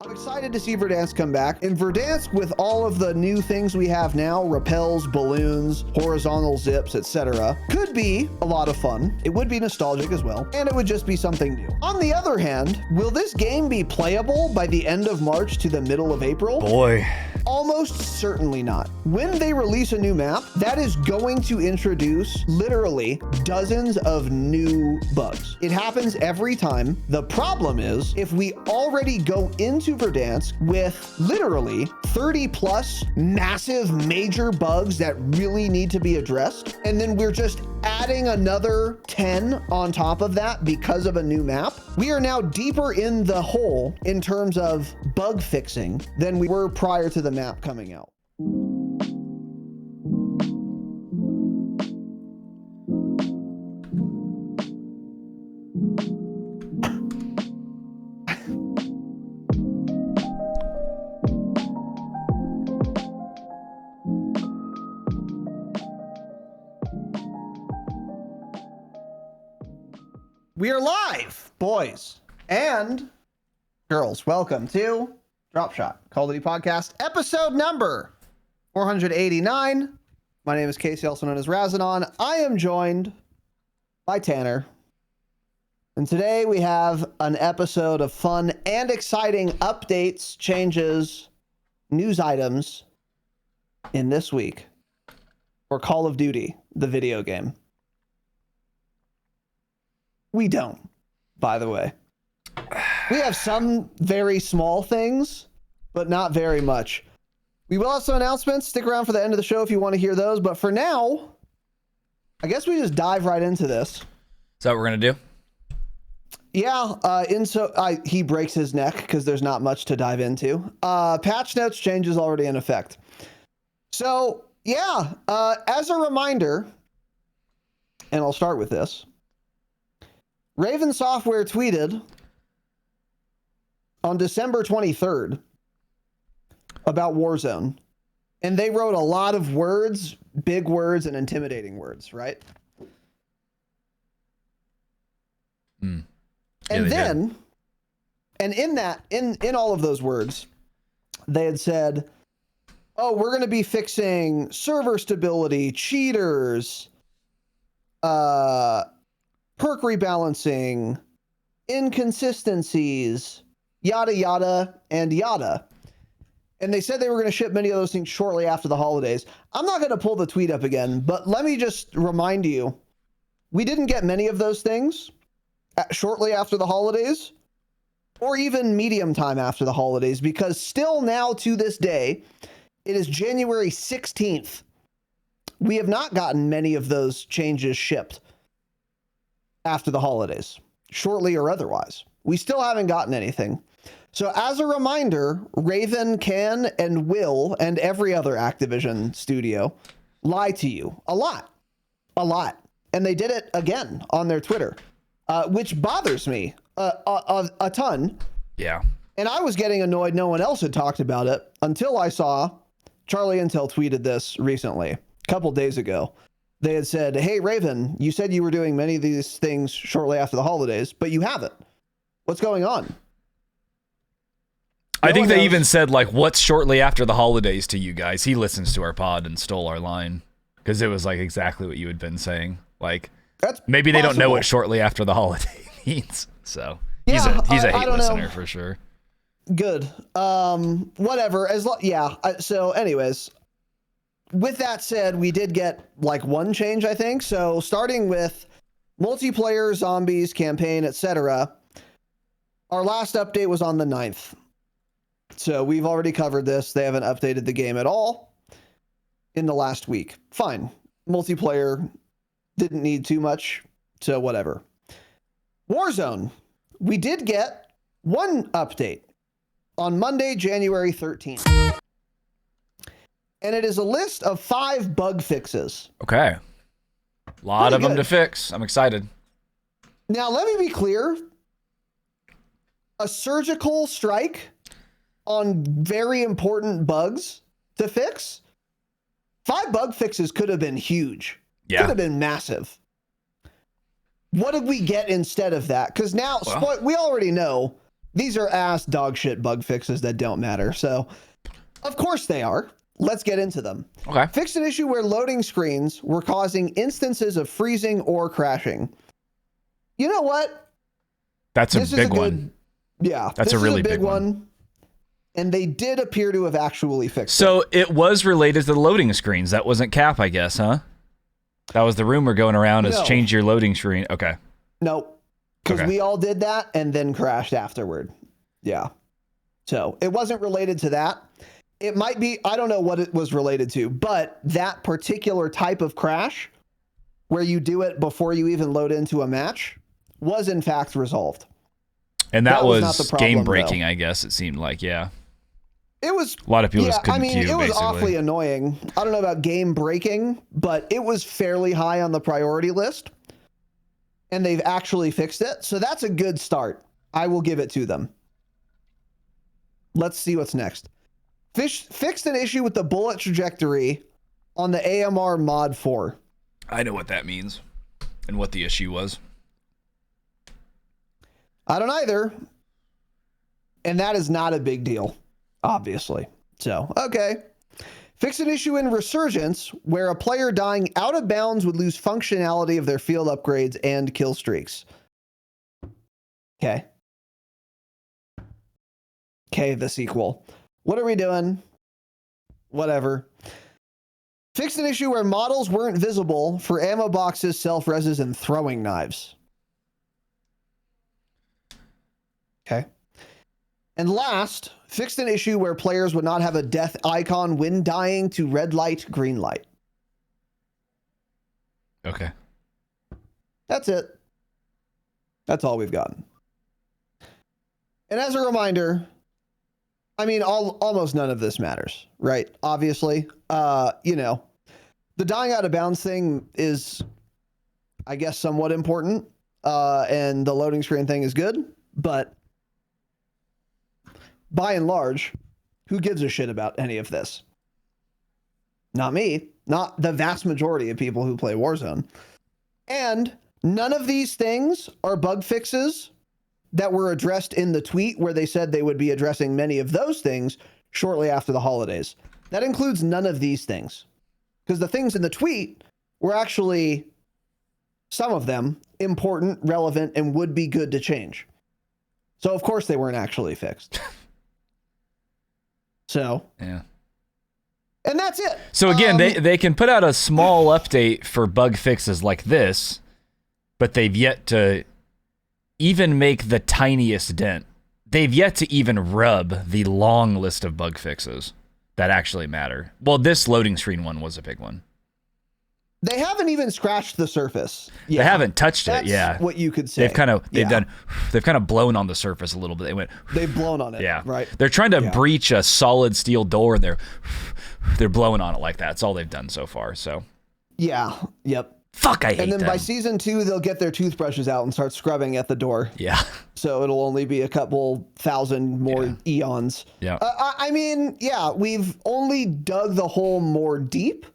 I'm excited to see Verdansk come back. In Verdansk, with all of the new things we have now, rappels, balloons, horizontal zips, etc., could be a lot of fun. It would be nostalgic as well, and it would just be something new. On the other hand, will this game be playable by the end of March to the middle of April? Boy. Almost certainly not. When they release a new map, that is going to introduce literally dozens of new bugs. It happens every time. The problem is, if we already go into Verdansk with literally 30 plus massive major bugs that really need to be addressed, and then we're just adding another 10 on top of that because of a new map, we are now deeper in the hole in terms of bug fixing than we were prior to the map coming out. We are live, boys and girls. Welcome to Dropshot, Call of Duty Podcast, episode number 489. My name is Casey, also known as Razinon. I am joined by Tanner. And today we have an episode of fun and exciting updates, changes, news items in this week for Call of Duty, the video game. We don't, by the way. We have some very small things, but not very much. We will have some announcements. Stick around for the end of the show if you want to hear those. But for now, I guess we just dive right into this. Is that what we're going to do? Yeah. He breaks his neck because there's not much to dive into. Patch notes changes already in effect. So, yeah, as a reminder, and I'll start with this. Raven Software tweeted on December 23rd about Warzone. And they wrote a lot of words, big words, and intimidating words, right? Yeah, and then, and in all of those words, they had said, oh, we're going to be fixing server stability, cheaters, perk rebalancing, inconsistencies, yada, yada, and yada. And they said they were going to ship many of those things shortly after the holidays. I'm not going to pull the tweet up again, but let me just remind you, we didn't get many of those things shortly after the holidays, or even medium time after the holidays, because still now to this day, it is January 16th. We have not gotten many of those changes shipped after the holidays, shortly or otherwise. We still haven't gotten anything. So as a reminder, Raven can and will, and every other Activision studio, lie to you a lot. And they did it again on their Twitter, which bothers me a ton. Yeah. And I was getting annoyed no one else had talked about it until I saw Charlie Intel tweeted this recently, a couple days ago. They had said, hey, Raven, you said you were doing many of these things shortly after the holidays, but you haven't. What's going on? I think they even said, like, what's shortly after the holidays to you guys? He listens to our pod and stole our line because it was like exactly what you had been saying. Like, that's maybe they possible. don't know what shortly after the holiday means. So he's Yeah, a hate listener know. for sure. Good. Whatever. So anyways, with that said, we did get like one change, I think. So starting with multiplayer, zombies, campaign, etc. Our last update was on the 9th. So we've already covered this. They haven't updated the game at all in the last week. Fine. Multiplayer didn't need too much, so whatever. Warzone. We did get one update on Monday, January 13th. And it is a list of 5 bug fixes. Okay. A lot Pretty of them good. to fix. I'm excited. Now, let me be clear. A surgical strike on very important bugs to fix. 5 bug fixes could have been huge. Yeah. Could have been massive. What did we get instead of that? Because now, we already know These are ass dog shit bug fixes that don't matter. So, of course they are. Let's get into them. Okay. Fixed an issue where loading screens were causing instances of freezing or crashing. You know what? That's a big one. Yeah. That's a really big one. And they did appear to have actually fixed it. So it was related to the loading screens. That wasn't Cap, I guess, huh? That was the rumor going around is change your loading screen. Okay. Nope. Because we all did that and then crashed afterward. Yeah. So it wasn't related to that. It might be, I don't know what it was related to, but that particular type of crash where you do it before you even load into a match was in fact resolved. And that was not the problem, game breaking, though. I guess it seemed like, yeah. It was a lot of people just couldn't queue, it was basically. Awfully annoying. I don't know about game breaking, but it was fairly high on the priority list. And they've actually fixed it. So that's a good start. I will give it to them. Let's see what's next. Fixed an issue with the bullet trajectory on the AMR mod 4. I know what that means and what the issue was. I don't either. And that is not a big deal, obviously. So, okay. Fix an issue in Resurgence where a player dying out of bounds would lose functionality of their field upgrades and kill streaks. Okay. Okay, the sequel. What are we doing? Whatever. Fix an issue where models weren't visible for ammo boxes, self-reses, and throwing knives. Okay. And last, fixed an issue where players would not have a death icon when dying to red light, green light. Okay. That's it. That's all we've gotten. And as a reminder, I mean, almost none of this matters, right? Obviously, you know, the dying out of bounds thing is, I guess, somewhat important. And the loading screen thing is good, but by and large, who gives a shit about any of this? Not me. Not the vast majority of people who play Warzone. And none of these things are bug fixes that were addressed in the tweet where they said they would be addressing many of those things shortly after the holidays. That includes none of these things. Because the things in the tweet were actually, some of them, important, relevant, and would be good to change. So, of course, they weren't actually fixed. So, yeah. And that's it. So again, they can put out a small update for bug fixes like this, but they've yet to even make the tiniest dent. They've yet to even rub the long list of bug fixes that actually matter. Well, this loading screen one was a big one. They haven't even scratched the surface. Yeah. They haven't touched it. Yeah, that's what you could say. They've kind of blown on the surface a little bit. They've blown on it. Yeah, right. They're trying to breach a solid steel door, and they're blowing on it like that. That's all they've done so far. So yeah, yep. Fuck, I hate them. And then by season 2, they'll get their toothbrushes out and start scrubbing at the door. Yeah. So it'll only be a couple thousand more eons. Yeah. I mean, yeah, we've only dug the hole more deep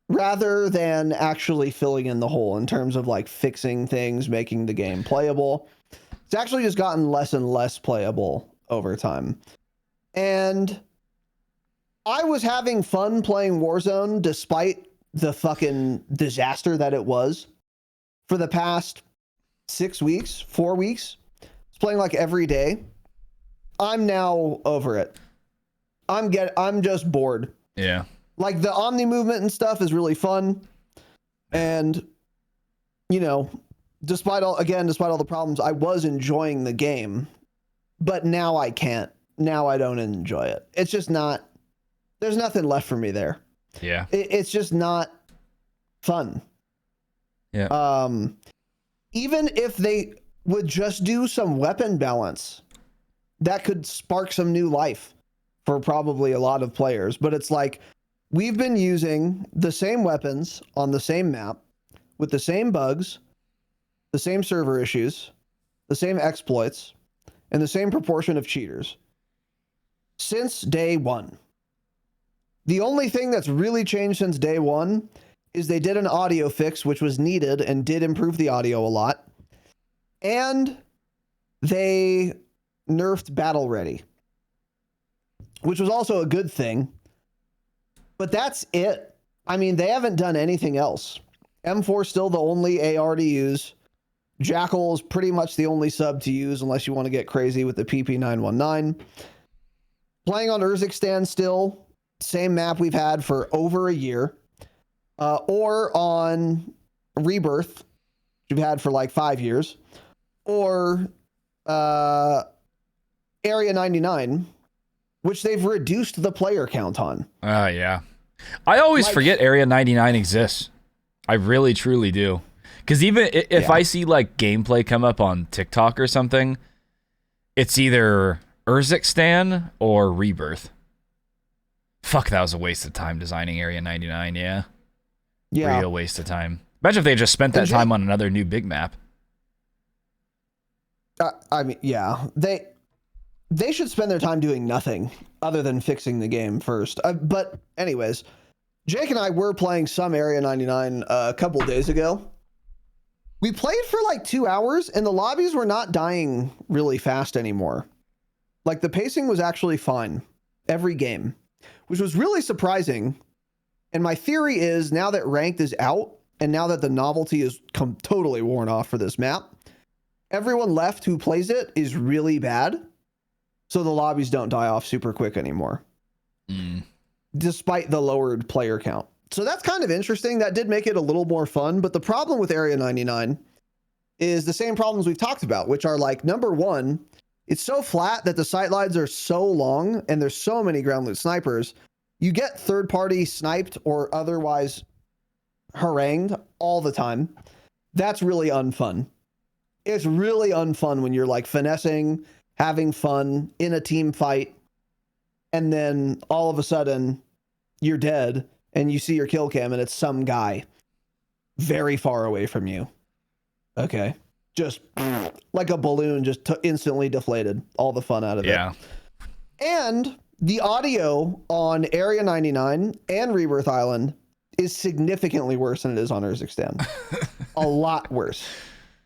rather than actually filling in the hole in terms of like fixing things, making the game playable. It's actually just gotten less and less playable over time. And I was having fun playing Warzone despite the fucking disaster that it was for the past 4 weeks. It's playing like every day. I'm now over it. I'm just bored. Yeah. Like the Omni movement and stuff is really fun. And, you know, despite all the problems, I was enjoying the game, but now I can't. Now I don't enjoy it. It's just not, there's nothing left for me there. Yeah. It's just not fun. Yeah. Even if they would just do some weapon balance, that could spark some new life for probably a lot of players. But it's like, we've been using the same weapons on the same map with the same bugs, the same server issues, the same exploits, and the same proportion of cheaters since day one. The only thing that's really changed since day one is they did an audio fix, which was needed and did improve the audio a lot. And they nerfed battle ready, which was also a good thing. But that's it. I mean, they haven't done anything else. M4 is still the only AR to use. Jackal is pretty much the only sub to use unless you want to get crazy with the PP919. Playing on Urzikstan still, same map we've had for over a year. Or on Rebirth, which we've had for like 5 years. Or Area 99, which they've reduced the player count on. Yeah. I always forget Area 99 exists. I really, truly do. Because even if I see like gameplay come up on TikTok or something, it's either Urzikstan or Rebirth. Fuck, that was a waste of time designing Area 99, yeah. Real waste of time. Imagine if they just spent that time on another new big map. I mean, yeah. They should spend their time doing nothing other than fixing the game first. But anyways, Jake and I were playing some Area 99 a couple days ago. We played for like 2 hours and the lobbies were not dying really fast anymore. Like the pacing was actually fine every game, which was really surprising. And my theory is now that ranked is out and now that the novelty is totally worn off for this map, everyone left who plays it is really bad. So the lobbies don't die off super quick anymore. Despite the lowered player count. So that's kind of interesting. That did make it a little more fun. But the problem with Area 99 is the same problems we've talked about, which are like, number one, it's so flat that the sight lines are so long and there's so many ground loot snipers. You get third party sniped or otherwise harangued all the time. That's really unfun. It's really unfun when you're like finessing, having fun in a team fight, and then all of a sudden you're dead and you see your kill cam and it's some guy very far away from you. Okay. Just like a balloon, just instantly deflated all the fun out of it. And the audio on Area 99 and Rebirth Island is significantly worse than it is on Urzikstan. A lot worse.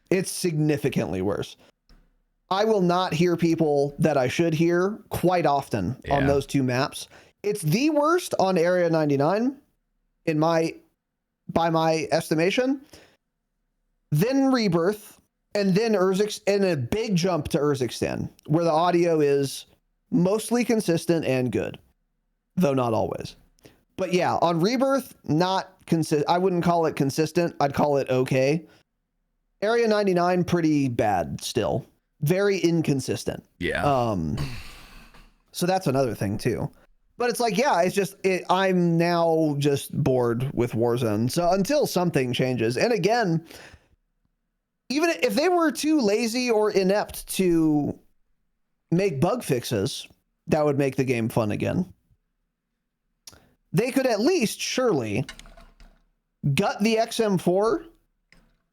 It's significantly worse. I will not hear people that I should hear quite often on those two maps. It's the worst on Area 99 by my estimation. Then Rebirth, and then and a big jump to Urzikstan, where the audio is mostly consistent and good, though not always. But yeah, on Rebirth, not consistent. I wouldn't call it consistent. I'd call it okay. Area 99, pretty bad still. Very inconsistent. Yeah. So that's another thing too. But it's like, yeah, it's just, I'm now just bored with Warzone. So until something changes, and again, even if they were too lazy or inept to make bug fixes that would make the game fun again, they could at least surely gut the XM4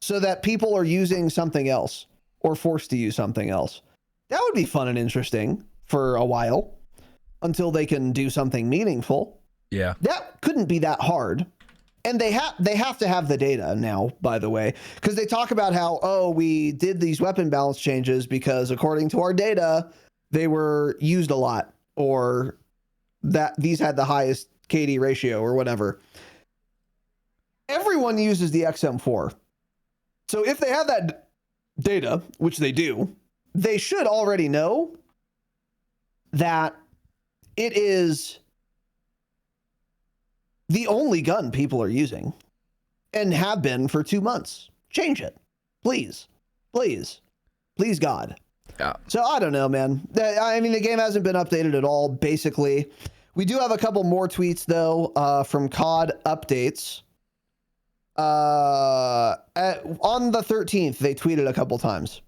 so that people are using something else or forced to use something else. That would be fun and interesting for a while until they can do something meaningful. Yeah. That couldn't be that hard. And they have to have the data now, by the way, because they talk about how, oh, we did these weapon balance changes because according to our data, they were used a lot, or that these had the highest KD ratio or whatever. Everyone uses the XM4. So if they have that data, which they do, they should already know that it is the only gun people are using and have been for 2 months. Change it. Please. Please. Please, God. Yeah. So I don't know, man. I mean, the game hasn't been updated at all, basically. We do have a couple more tweets, though, from COD updates. On the 13th, they tweeted a couple times.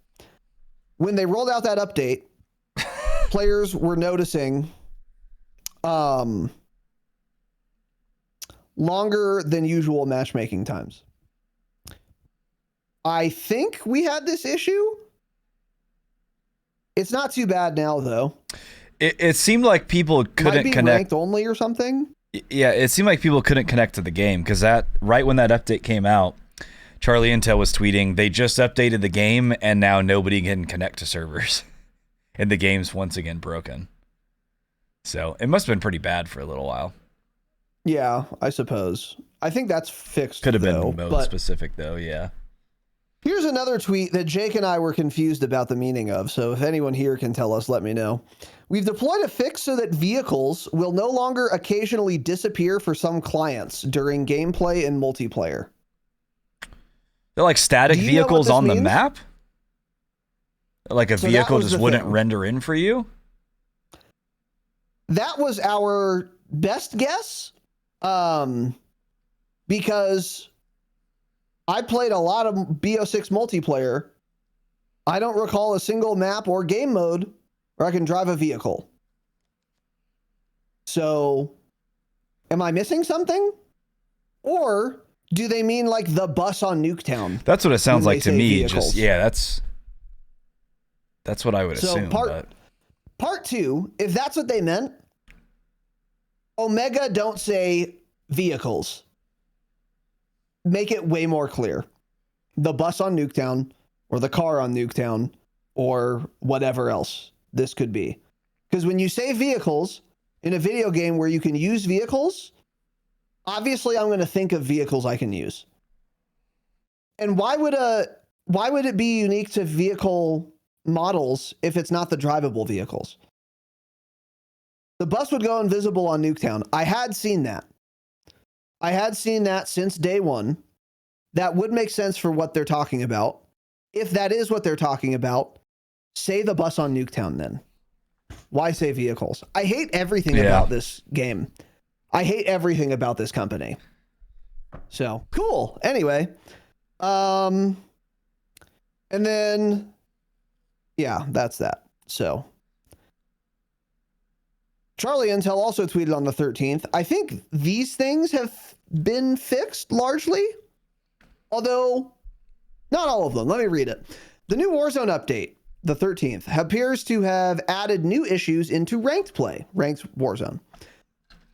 When they rolled out that update, players were noticing longer than usual matchmaking times. I think we had this issue. It's not too bad now, though. It seemed like people couldn't connect. Ranked only or something? Yeah, it seemed like people couldn't connect to the game because right when that update came out, Charlie Intel was tweeting, they just updated the game and now nobody can connect to servers. and the game's once again broken. So it must have been pretty bad for a little while. Yeah, I suppose. I think that's fixed. Could have been mode specific though, yeah. Here's another tweet that Jake and I were confused about the meaning of, so if anyone here can tell us, let me know. We've deployed a fix so that vehicles will no longer occasionally disappear for some clients during gameplay and multiplayer. They're like static vehicles on the map? Like a vehicle just wouldn't render in for you? That was our best guess, because I played a lot of BO6 multiplayer. I don't recall a single map or game mode where I can drive a vehicle. So, am I missing something? Or do they mean like the bus on Nuketown? That's what it sounds like to me. Vehicles? Just yeah, that's what I would assume. Part two, if that's what they meant, Omega don't say vehicles. Make it way more clear. The bus on Nuketown, or the car on Nuketown, or whatever else this could be. Because when you say vehicles in a video game where you can use vehicles, obviously I'm going to think of vehicles I can use. And why would it be unique to vehicle models if it's not the drivable vehicles? The bus would go invisible on Nuketown. I had seen that. I had seen that since day one. That would make sense for what they're talking about. If that is what they're talking about, say the bus on Nuketown then. Why say vehicles? I hate everything about this game. I hate everything about this company. So, cool. Anyway. And then, yeah, that's that. So, Charlie Intel also tweeted on the 13th. I think these things have been fixed largely, although not all of them. Let me read it. The new Warzone update, the 13th, appears to have added new issues into ranked play, ranked Warzone.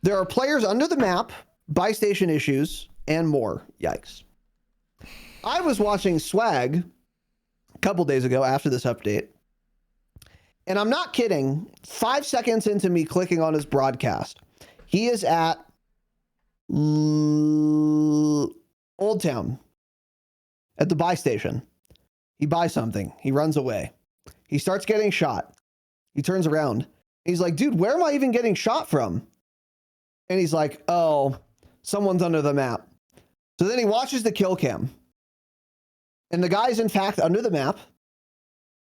There are players under the map, buy station issues, and more. Yikes. I was watching Swag a couple days ago after this update, and I'm not kidding, 5 seconds into me clicking on his broadcast, he is at Old Town at the buy station. He buys something. He runs away. He starts getting shot. He turns around. He's like, dude, where am I even getting shot from? And he's like, oh, someone's under the map. So then he watches the kill cam. And the guy's in fact under the map,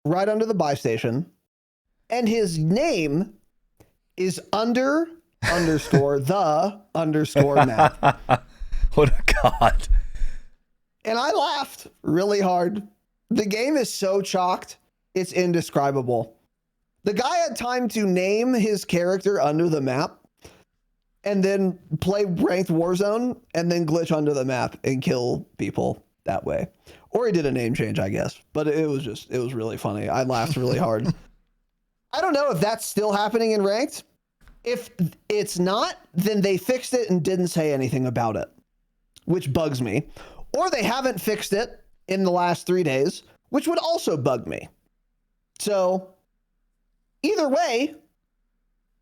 right under the buy station. And his name is underscore the underscore map. What a god. And I laughed really hard. The game is so chalked, it's indescribable. The guy had time to name his character under the map and then play ranked Warzone and then glitch under the map and kill people that way. Or he did a name change, I guess. But it was really funny. I laughed really hard. I don't know if that's still happening in ranked. If it's not, then they fixed it and didn't say anything about it, which bugs me. Or they haven't fixed it in the last 3 days, which would also bug me. So either way,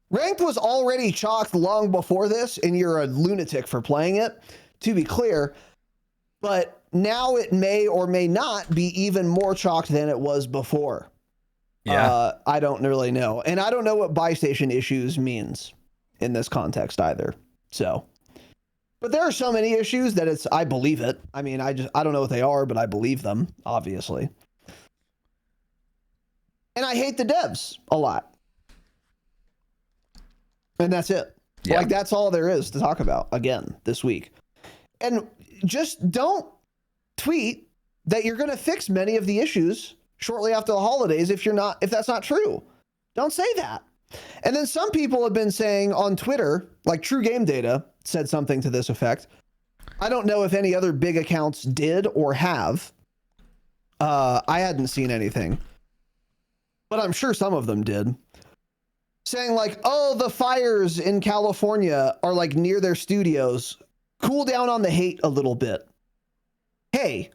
ranked was already chalked long before this, and you're a lunatic for playing it, to be clear. But now it may or may not be even more chalked than it was before. Yeah. I don't really know. And I don't know what buy station issues means in this context either. So, but there are so many issues that I believe it. I mean, I don't know what they are, but I believe them, obviously. And I hate the devs a lot. And that's it. Yeah. Like, that's all there is to talk about again this week. And just don't tweet that you're going to fix many of the issues shortly after the holidays if that's not true. Don't say that. And then some people have been saying on Twitter, like True Game Data said something to this effect. I don't know if any other big accounts did or have. I hadn't seen anything, but I'm sure some of them did. Saying like, oh, the fires in California are like near their studios. Cool down on the hate a little bit. Hey,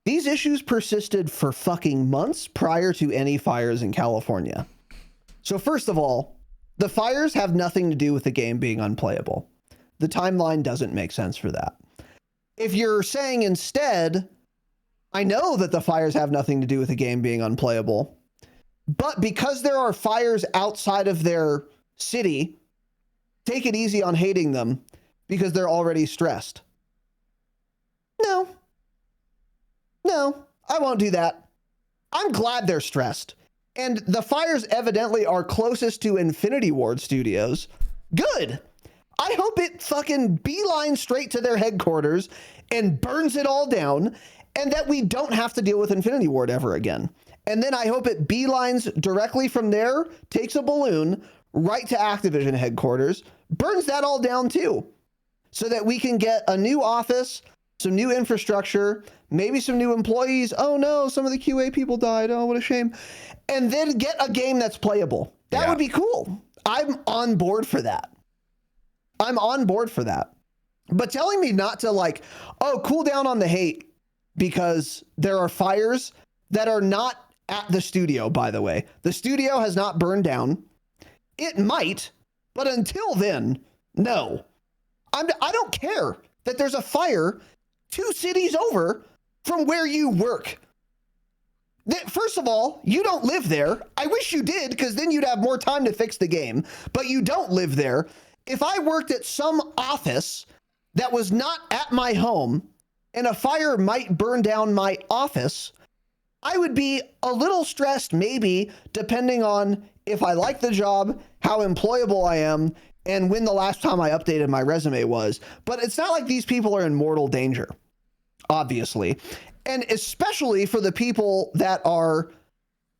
These issues persisted for fucking months prior to any fires in California. So first of all, the fires have nothing to do with the game being unplayable. The timeline doesn't make sense for that. If you're saying instead, I know that the fires have nothing to do with the game being unplayable, but because there are fires outside of their city, take it easy on hating them because they're already stressed. No, I won't do that. I'm glad they're stressed. And the fires evidently are closest to Infinity Ward Studios. Good. I hope it fucking beelines straight to their headquarters and burns it all down, and that we don't have to deal with Infinity Ward ever again. And then I hope it beelines directly from there, takes a balloon right to Activision headquarters, burns that all down too, so that we can get a new office, some new infrastructure, maybe some new employees. Oh no, some of the QA people died. Oh, what a shame. And then get a game that's playable. That would be cool. I'm on board for that. But telling me not to like, oh, cool down on the hate because there are fires that are not at the studio, by the way. The studio has not burned down. It might, but until then, no. I don't care that there's a fire 2 cities over from where you work. First of all, you don't live there. I wish you did, because then you'd have more time to fix the game, but you don't live there. If I worked at some office that was not at my home and a fire might burn down my office, I would be a little stressed, maybe, depending on if I like the job, how employable I am, and when the last time I updated my resume was. But it's not like these people are in mortal danger, obviously. And especially for the people that are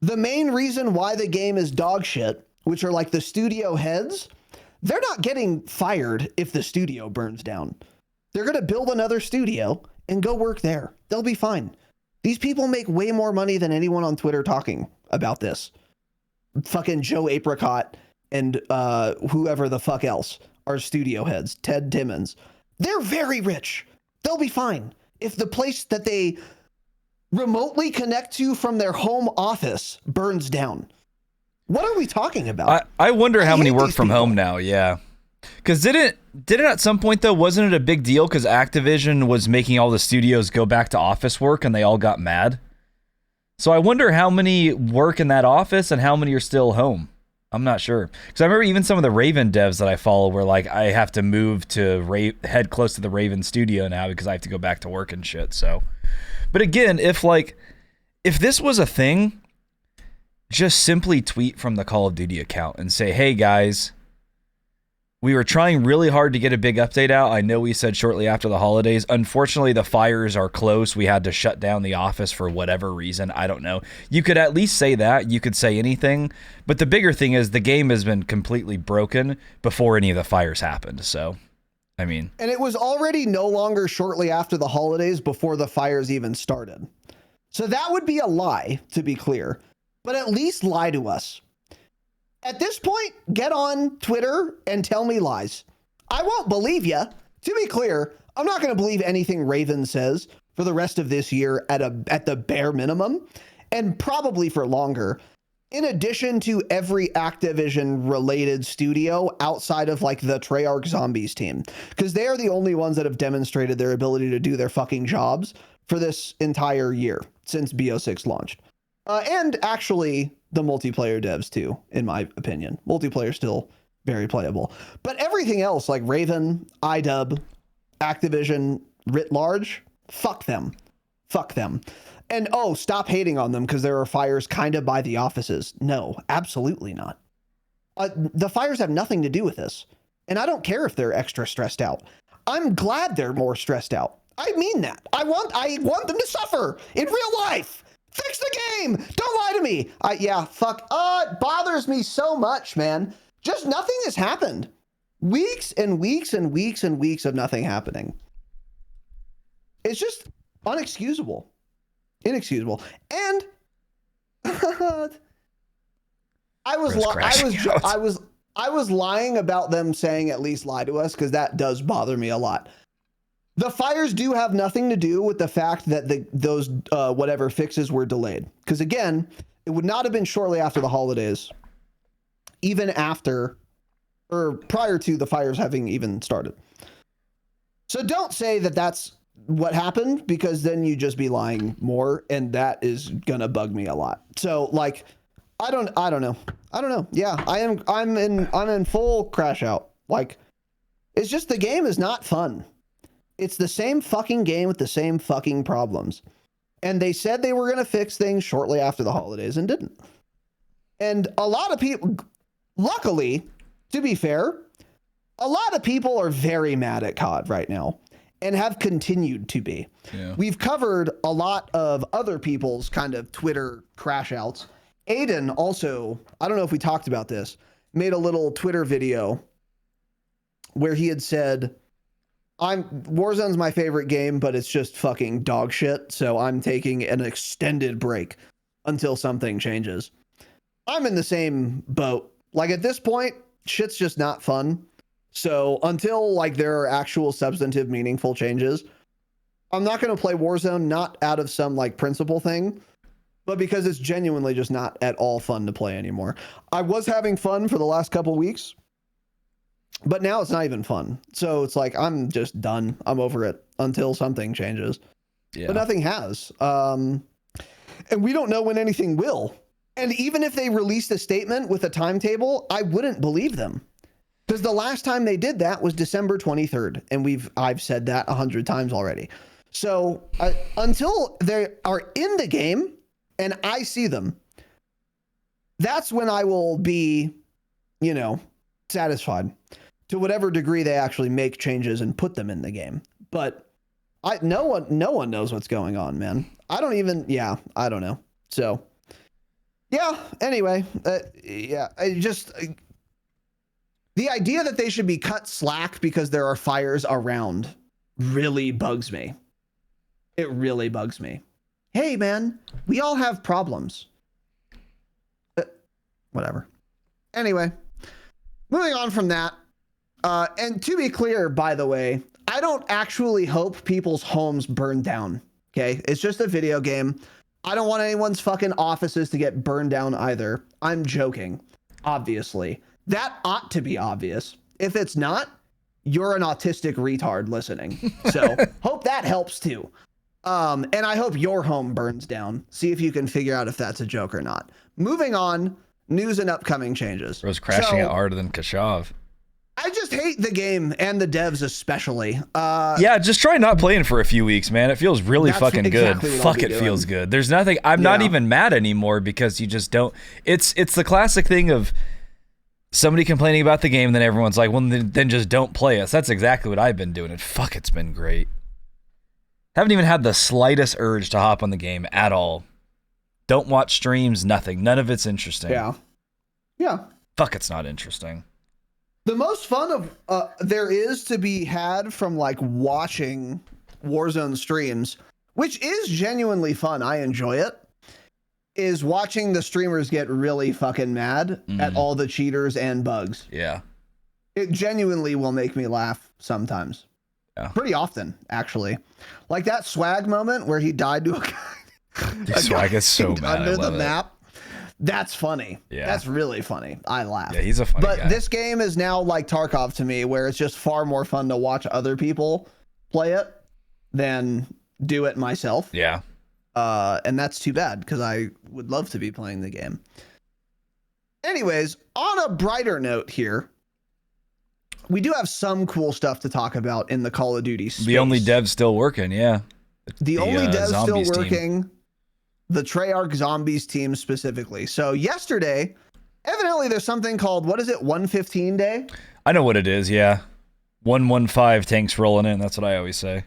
the main reason why the game is dog shit, which are like the studio heads, they're not getting fired if the studio burns down. They're going to build another studio and go work there. They'll be fine. These people make way more money than anyone on Twitter talking about this. Fucking Joe Apricot and whoever the fuck else are studio heads. Ted Timmons. They're very rich. They'll be fine. If the place that they remotely connect to from their home office burns down. What are we talking about? I wonder how many work from home now, yeah. Because did it at some point, though, wasn't it a big deal because Activision was making all the studios go back to office work and they all got mad? So I wonder how many work in that office and how many are still home. I'm not sure. Because I remember even some of the Raven devs that I follow were like, I have to move to head close to the Raven studio now because I have to go back to work and shit. So, but again, if this was a thing, just simply tweet from the Call of Duty account and say, hey guys, we were trying really hard to get a big update out. I know we said shortly after the holidays. Unfortunately, the fires are close. We had to shut down the office for whatever reason. I don't know. You could at least say that. You could say anything. But the bigger thing is the game has been completely broken before any of the fires happened. So, I mean. And it was already no longer shortly after the holidays before the fires even started. So that would be a lie, to be clear. But at least lie to us. At this point, get on Twitter and tell me lies. I won't believe you. To be clear, I'm not going to believe anything Raven says for the rest of this year at the bare minimum, and probably for longer. In addition to every Activision-related studio outside of like the Treyarch Zombies team, because they are the only ones that have demonstrated their ability to do their fucking jobs for this entire year since BO6 launched. And actually the multiplayer devs too, in my opinion. Multiplayer still very playable. But everything else like Raven, iDub, Activision writ large, fuck them. Fuck them. And oh, stop hating on them because there are fires kind of by the offices. No, absolutely not. The fires have nothing to do with this. And I don't care if they're extra stressed out. I'm glad they're more stressed out. I mean that. I want them to suffer in real life. Fix the game. Don't lie to me. Yeah, fuck. It bothers me so much, man. Just nothing has happened. Weeks and weeks and weeks and weeks of nothing happening. It's just unexcusable. Inexcusable. And I was lying about them saying at least lie to us because that does bother me a lot. The fires do have nothing to do with the fact that those whatever fixes were delayed. Because again, it would not have been shortly after the holidays, even after or prior to the fires having even started. So don't say that that's what happened, because then you just be lying more, and that is gonna bug me a lot. So like, I don't know. Yeah, I'm in full crash out. Like, it's just the game is not fun. It's the same fucking game with the same fucking problems. And they said they were going to fix things shortly after the holidays and didn't. And a lot of people, luckily, to be fair, a lot of people are very mad at COD right now and have continued to be. Yeah. We've covered a lot of other people's kind of Twitter crash outs. Aiden also, I don't know if we talked about this, made a little Twitter video where he had said, Warzone's my favorite game, but it's just fucking dog shit. So I'm taking an extended break until something changes. I'm in the same boat. Like, at this point, shit's just not fun. So until like there are actual substantive, meaningful changes, I'm not going to play Warzone, not out of some like principle thing, but because it's genuinely just not at all fun to play anymore. I was having fun for the last couple weeks, but now it's not even fun. So it's like, I'm just done. I'm over it until something changes. Yeah. But nothing has. And we don't know when anything will. And even if they released a statement with a timetable, I wouldn't believe them. Because the last time they did that was December 23rd. And I've said that 100 times already. So until they are in the game and I see them, that's when I will be, satisfied. To whatever degree they actually make changes and put them in the game. But no one knows what's going on, man. I don't know. So yeah, anyway, the idea that they should be cut slack because there are fires around really bugs me. It really bugs me. Hey man, we all have problems. Whatever. Anyway, moving on from that. And to be clear, by the way, I don't actually hope people's homes burn down. Okay. It's just a video game. I don't want anyone's fucking offices to get burned down either. I'm joking. Obviously. That ought to be obvious. If it's not, you're an autistic retard listening. So hope that helps too. And I hope your home burns down. See if you can figure out if that's a joke or not. Moving on, news and upcoming changes. It was crashing it harder than Kashav. I just hate the game and the devs especially. Yeah, just try not playing for a few weeks, man. It feels really fucking good. Fuck, it feels good. There's nothing. I'm not even mad anymore because you just don't. It's the classic thing of somebody complaining about the game, and then everyone's like, well, then just don't play us. That's exactly what I've been doing. And fuck, it's been great. Haven't even had the slightest urge to hop on the game at all. Don't watch streams, nothing. None of it's interesting. Yeah. Yeah. Fuck, it's not interesting. The most fun there is to be had from like watching Warzone streams, which is genuinely fun. I enjoy it. Is watching the streamers get really fucking mad at all the cheaters and bugs. Yeah. It genuinely will make me laugh sometimes. Yeah. Pretty often, actually. Like that swag moment where he died to a guy. Swag is so mad. Under the map. That's funny. Yeah. That's really funny. I laugh. Yeah, he's a funny guy. But this game is now like Tarkov to me, where it's just far more fun to watch other people play it than do it myself. Yeah. And that's too bad because I would love to be playing the game. Anyways, on a brighter note here, we do have some cool stuff to talk about in the Call of Duty space. The only dev still working, yeah. The only dev still working. The Treyarch Zombies team specifically. So yesterday, evidently there's something called, what is it, 115 day? I know what it is, yeah. 115 tanks rolling in, that's what I always say.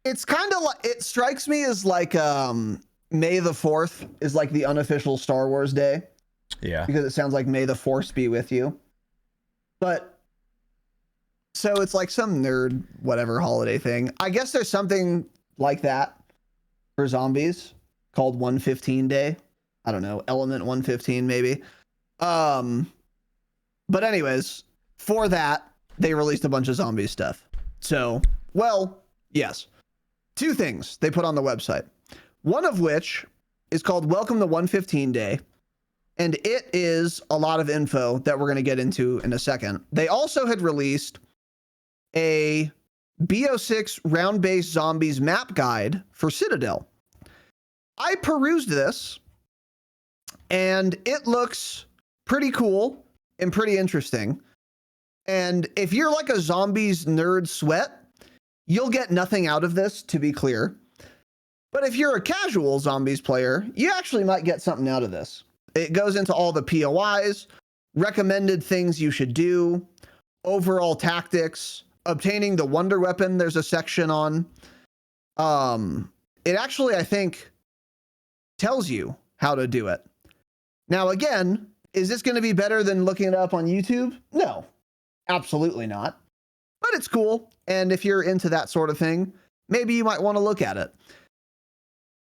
It's kind of like, it strikes me as like May the 4th is like the unofficial Star Wars day. Yeah. Because it sounds like May the Force be with you. But, so it's like some nerd, whatever holiday thing. I guess there's something like that for zombies called 115 day. I don't know, element 115 maybe. But anyways, for that, they released a bunch of zombie stuff. So, well, Yes. 2 things they put on the website. One of which is called Welcome to 115 Day. And it is a lot of info that we're going to get into in a second. They also had released a BO6 round-based zombies map guide for Citadel. I perused this, and it looks pretty cool and pretty interesting. And if you're like a zombies nerd sweat, you'll get nothing out of this, to be clear. But if you're a casual zombies player, you actually might get something out of this. It goes into all the POIs, recommended things you should do, overall tactics, obtaining the wonder weapon. There's a section on. It actually, I think, tells you how to do it. Now, again, is this going to be better than looking it up on YouTube? No, absolutely not. But it's cool. And if you're into that sort of thing, maybe you might want to look at it.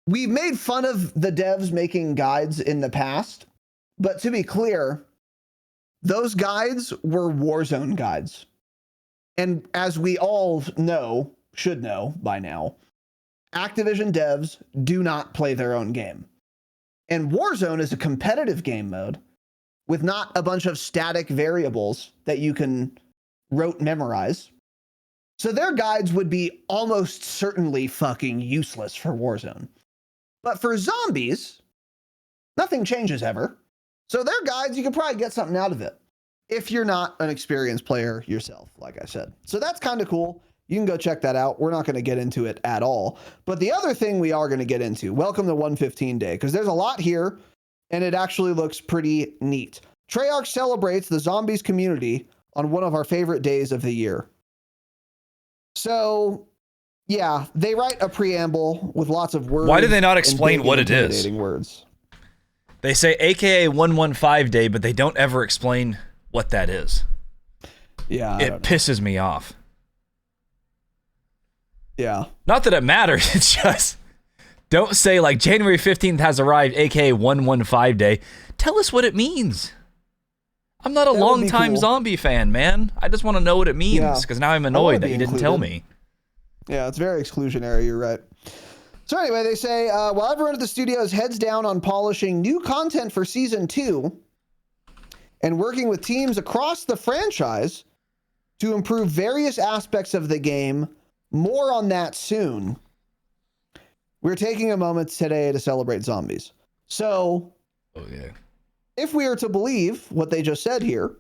We've made fun of the devs making guides in the past, but to be clear, those guides were Warzone guides. And as we all know, should know by now, Activision devs do not play their own game. And Warzone is a competitive game mode with not a bunch of static variables that you can rote memorize. So their guides would be almost certainly fucking useless for Warzone. But for zombies, nothing changes ever. So their guides, you can probably get something out of it if you're not an experienced player yourself, like I said. So that's kind of cool. You can go check that out. We're not going to get into it at all. But the other thing we are going to get into, welcome to 115 Day, because there's a lot here, and it actually looks pretty neat. Treyarch celebrates the zombies community on one of our favorite days of the year. So, yeah, they write a preamble with lots of words. Why do they not explain what it is? Words. They say AKA 115 Day, but they don't ever explain what that is. Yeah, it pisses me off. Yeah. Not that it matters. It's just, don't say like January 15th has arrived, aka 115 Day. Tell us what it means. I'm not a long-time zombie fan, man. I just want to know what it means, because now I'm annoyed that you didn't tell me. Yeah, it's very exclusionary. You're right. So anyway, they say, while everyone at the studio is heads down on polishing new content for Season 2 and working with teams across the franchise to improve various aspects of the game, more on that soon, we're taking a moment today to celebrate zombies. So, if we are to believe what they just said here,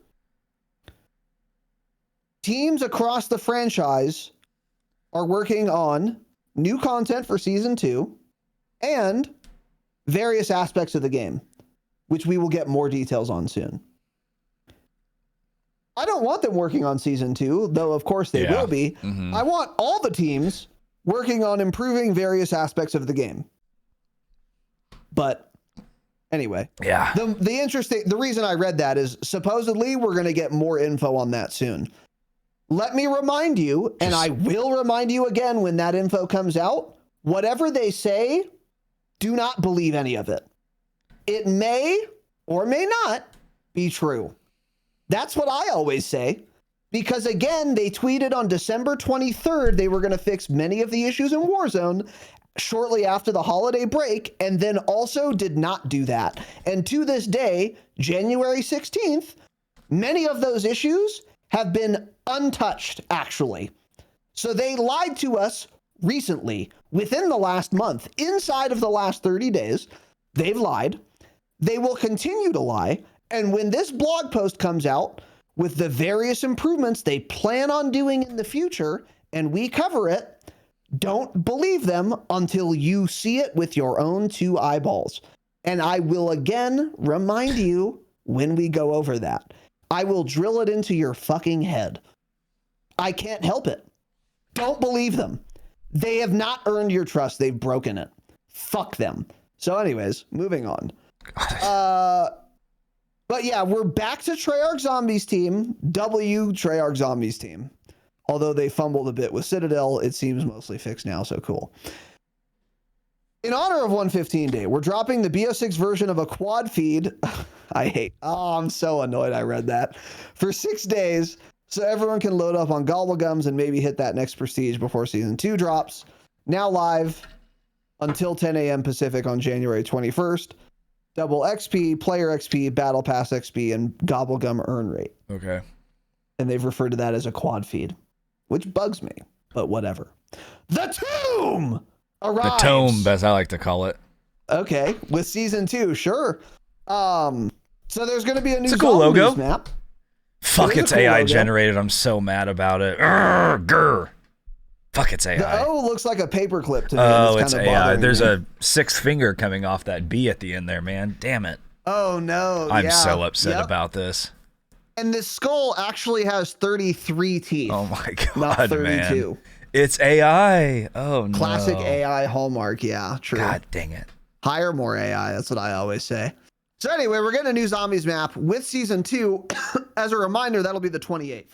teams across the franchise are working on new content for Season 2 and various aspects of the game, which we will get more details on soon. I don't want them working on Season 2, though of course they will be. Mm-hmm. I want all the teams working on improving various aspects of the game. But anyway, the reason I read that is supposedly we're going to get more info on that soon. Let me remind you, and I will remind you again when that info comes out, whatever they say, do not believe any of it. It may or may not be true. That's what I always say, because again, they tweeted on December 23rd they were going to fix many of the issues in Warzone shortly after the holiday break, and then also did not do that. And to this day, January 16th, many of those issues have been untouched, actually. So they lied to us recently, within the last month, inside of the last 30 days. They've lied. They will continue to lie. And when this blog post comes out with the various improvements they plan on doing in the future, and we cover it, don't believe them until you see it with your own 2 eyeballs. And I will again remind you when we go over that. I will drill it into your fucking head. I can't help it. Don't believe them. They have not earned your trust. They've broken it. Fuck them. So anyways, moving on. But yeah, we're back to Treyarch Zombies team. Treyarch Zombies team. Although they fumbled a bit with Citadel, it seems mostly fixed now, so cool. In honor of 115 Day, we're dropping the BO6 version of a quad feed. I'm so annoyed I read that. For 6 days, so everyone can load up on Gobblegums and maybe hit that next prestige before season 2 drops. Now live until 10 a.m. Pacific on January 21st. Double XP, player XP, battle pass XP, and Gobblegum earn rate. Okay. And they've referred to that as a quad feed, which bugs me, but whatever. The Tomb arrives. The Tome, as I like to call it. Okay, with season 2, sure. So there's going to be a new It's a cool logo map. Fuck, it's cool AI logo. generated. I'm so mad about it. Grr. Fuck, it's AI. The O looks like a paperclip to me. Oh, it's kinda AI. There's me. a 6th finger coming off that B at the end there, man. Damn it. Oh, no. I'm yeah. so upset Yep. about this. And this skull actually has 33 teeth. Oh my not god, 32. man. It's AI. Oh no. Classic AI hallmark. Yeah, true. God dang it. Hire more AI. That's what I always say. So anyway, we're getting a new zombies map with season 2. As a reminder, that'll be the 28th.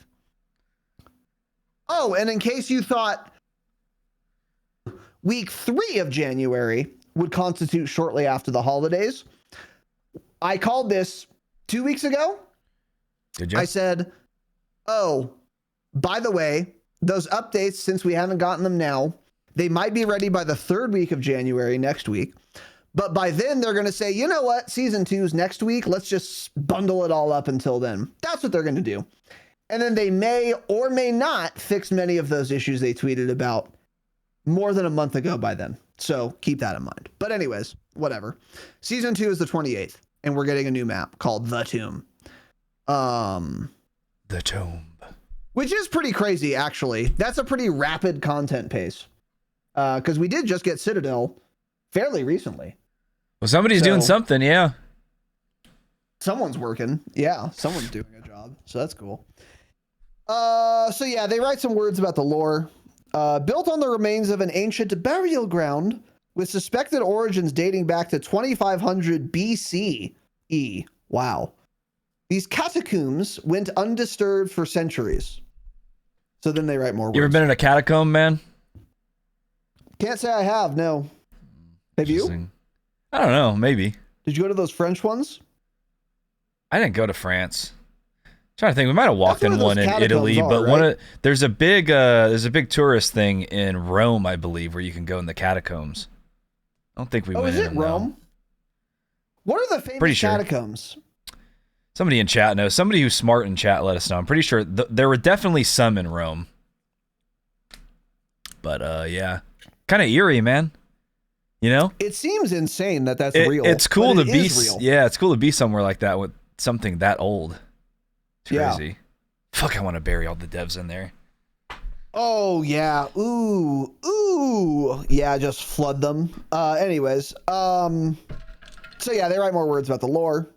Oh, and in case you thought week 3 of January would constitute shortly after the holidays, I called this 2 weeks ago. Did you? I said, oh, by the way, those updates, since we haven't gotten them now, they might be ready by the 3rd week of January next week. But by then, they're going to say, you know what? Season 2's next week. Let's just bundle it all up until then. That's what they're going to do. And then they may or may not fix many of those issues they tweeted about more than a month ago by then. So keep that in mind. But anyways, whatever. Season 2 is the 28th, and we're getting a new map called The Tomb. The Tomb. Which is pretty crazy, actually. That's a pretty rapid content pace. Because we did just get Citadel fairly recently. Well, somebody's doing something, yeah. Someone's working. Yeah, someone's doing a job. So that's cool. So yeah, they write some words about the lore. Built on the remains of an ancient burial ground with suspected origins dating back to 2500 BCE. Wow. These catacombs went undisturbed for centuries. So then they write more words. You ever been in a catacomb, man? Can't say I have, no. Have you? I don't know, maybe. Did you go to those French ones? I didn't go to France. I'm trying to think, we might have walked That's in where one those in catacombs Italy, are, but right? there's a big tourist thing in Rome, I believe, where you can go in the catacombs. I don't think we went is in it them, Rome? no. What are the famous Pretty sure. catacombs? Somebody in chat knows. Somebody who's smart in chat let us know. I'm pretty sure there were definitely some in Rome. But yeah, kind of eerie, man. You know, It seems insane that that's real. It's cool but to it be. is real. Yeah, it's cool to be somewhere like that with something that old. It's Yeah. crazy. Fuck, I want to bury all the devs in there. Oh yeah. Ooh. Yeah, just flood them. Anyways. So yeah, they write more words about the lore.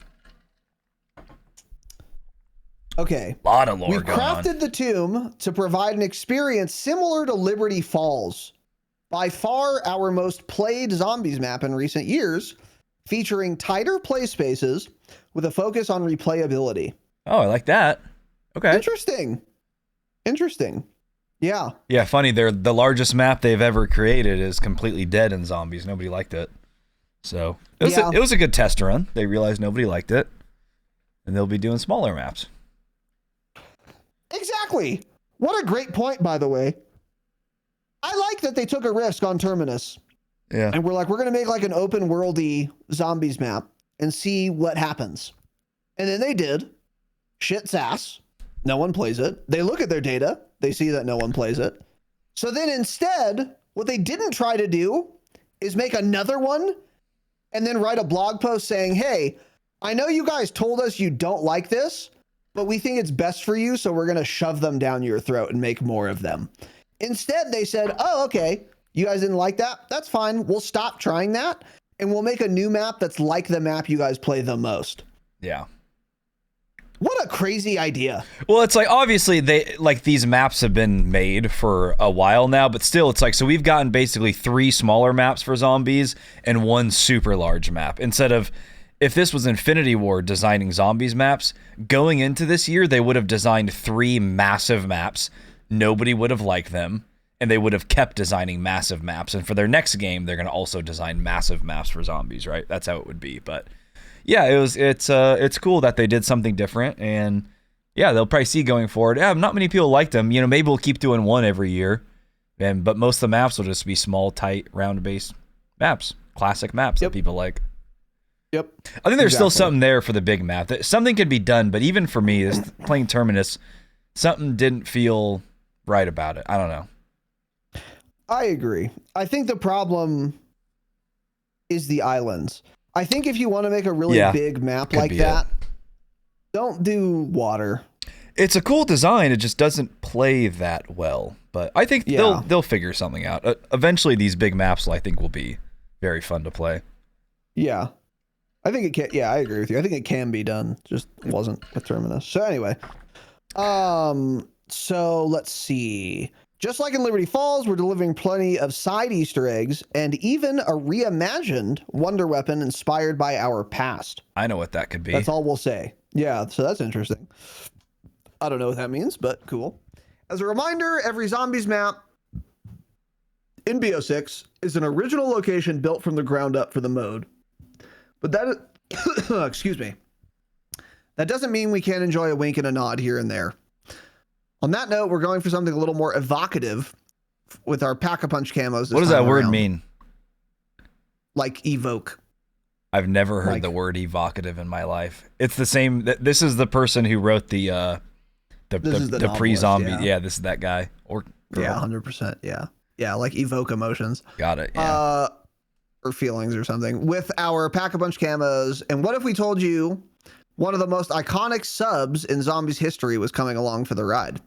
Okay. A lot of lore We've going on. crafted the tomb to provide an experience similar to Liberty Falls. By far our most played zombies map in recent years, featuring tighter play spaces with a focus on replayability. Oh, I like that. Okay. Interesting. Yeah. Yeah, funny. The largest map they've ever created is completely dead in zombies. Nobody liked it. So it was a good test run. They realized nobody liked it, and they'll be doing smaller maps. Exactly. What a great point, by the way. I like that they took a risk on Terminus. Yeah. And we're like, we're going to make like an open worldy zombies map and see what happens. And then they did. Shit's ass. No one plays it. They look at their data. They see that no one plays it. So then instead, what they didn't try to do is make another one and then write a blog post saying, hey, I know you guys told us you don't like this, but we think it's best for you, so we're going to shove them down your throat and make more of them. Instead, they said, oh, okay, you guys didn't like that? That's fine. We'll stop trying that, and we'll make a new map that's like the map you guys play the most. Yeah. What a crazy idea. Well, it's like, obviously, these maps have been made for a while now, but still, it's like, so we've gotten basically 3 smaller maps for zombies and 1 super large map. Instead of, if this was Infinity Ward designing zombies maps, going into this year, they would have designed 3 massive maps. Nobody would have liked them, and they would have kept designing massive maps. And for their next game, they're going to also design massive maps for zombies, right? That's how it would be. But yeah, it's cool that they did something different, and Yeah, they'll probably see going forward. Yeah, not many people like them. Maybe we'll keep doing one every year, but most of the maps will just be small, tight, round-based maps, classic maps that people like. Yep. I think there's still something there for the big map. Something could be done, but even for me, this playing Terminus, something didn't feel right about it. I don't know. I agree. I think the problem is the islands. I think if you want to make a really big map like that, don't do water. It's a cool design. It just doesn't play that well. But I think they'll figure something out. Eventually, these big maps, I think, will be very fun to play. Yeah. I think it can. Yeah, I agree with you. I think it can be done. Just wasn't with Terminus. So anyway. So let's see. Just like in Liberty Falls, we're delivering plenty of side Easter eggs and even a reimagined wonder weapon inspired by our past. I know what that could be. That's all we'll say. Yeah, so that's interesting. I don't know what that means, but cool. As a reminder, every Zombies map in BO6 is an original location built from the ground up for the mode. But that excuse me. That doesn't mean we can't enjoy a wink and a nod here and there. On that note, we're going for something a little more evocative with our Pack-a-Punch camos. What does that word mean? Like evoke. I've never heard the word evocative in my life. It's the same. This is the person who wrote the pre-zombie. Yeah, this is that guy or girl. Yeah, 100%. Yeah, like evoke emotions. Got it. Yeah. Or feelings or something with our Pack-a-Punch camos. And what if we told you one of the most iconic subs in Zombies history was coming along for the ride?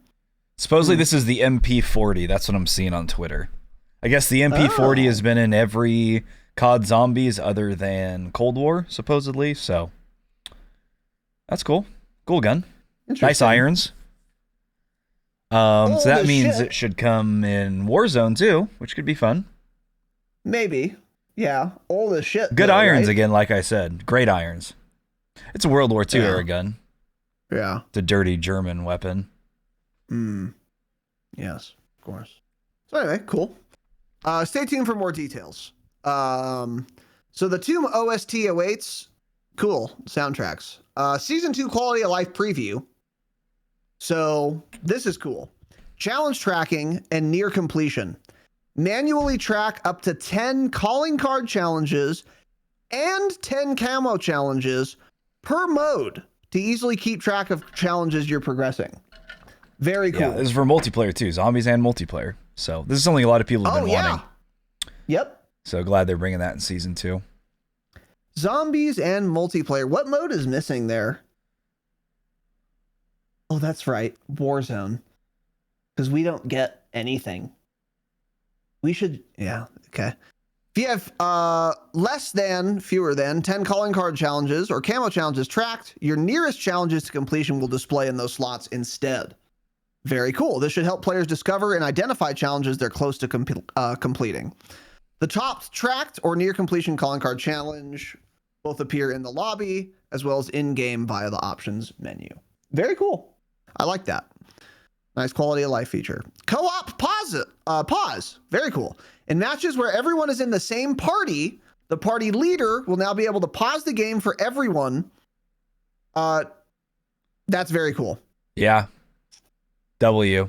Supposedly this is the MP40. That's what I'm seeing on Twitter. I guess the MP40 has been in every COD Zombies other than Cold War, supposedly. So that's cool. Cool gun. Nice irons. So that means it should come in Warzone too, which could be fun. Maybe. Yeah. Old as shit. Good irons again, like I said. Great irons. It's a World War II era gun. Yeah. It's a dirty German weapon. Yes, of course. So anyway, cool. Stay tuned for more details. So the Tomb OST awaits. Cool soundtracks. Season 2 quality of life preview. So this is cool. Challenge tracking and near completion. Manually track up to 10 calling card challenges and 10 camo challenges per mode to easily keep track of challenges you're progressing. Very cool. Yeah, this is for multiplayer too, Zombies and multiplayer. So this is something a lot of people have been wanting. Yep. So glad they're bringing that in season 2. Zombies and multiplayer. What mode is missing there? Oh, that's right. Warzone. Because we don't get anything. We should... Yeah, okay. If you have fewer than 10 calling card challenges or camo challenges tracked, your nearest challenges to completion will display in those slots instead. Very cool. This should help players discover and identify challenges they're close to completing. The top tracked or near completion calling card challenge both appear in the lobby as well as in-game via the options menu. Very cool. I like that. Nice quality of life feature. Co-op pause. Very cool. In matches where everyone is in the same party, the party leader will now be able to pause the game for everyone. That's very cool. Yeah. W.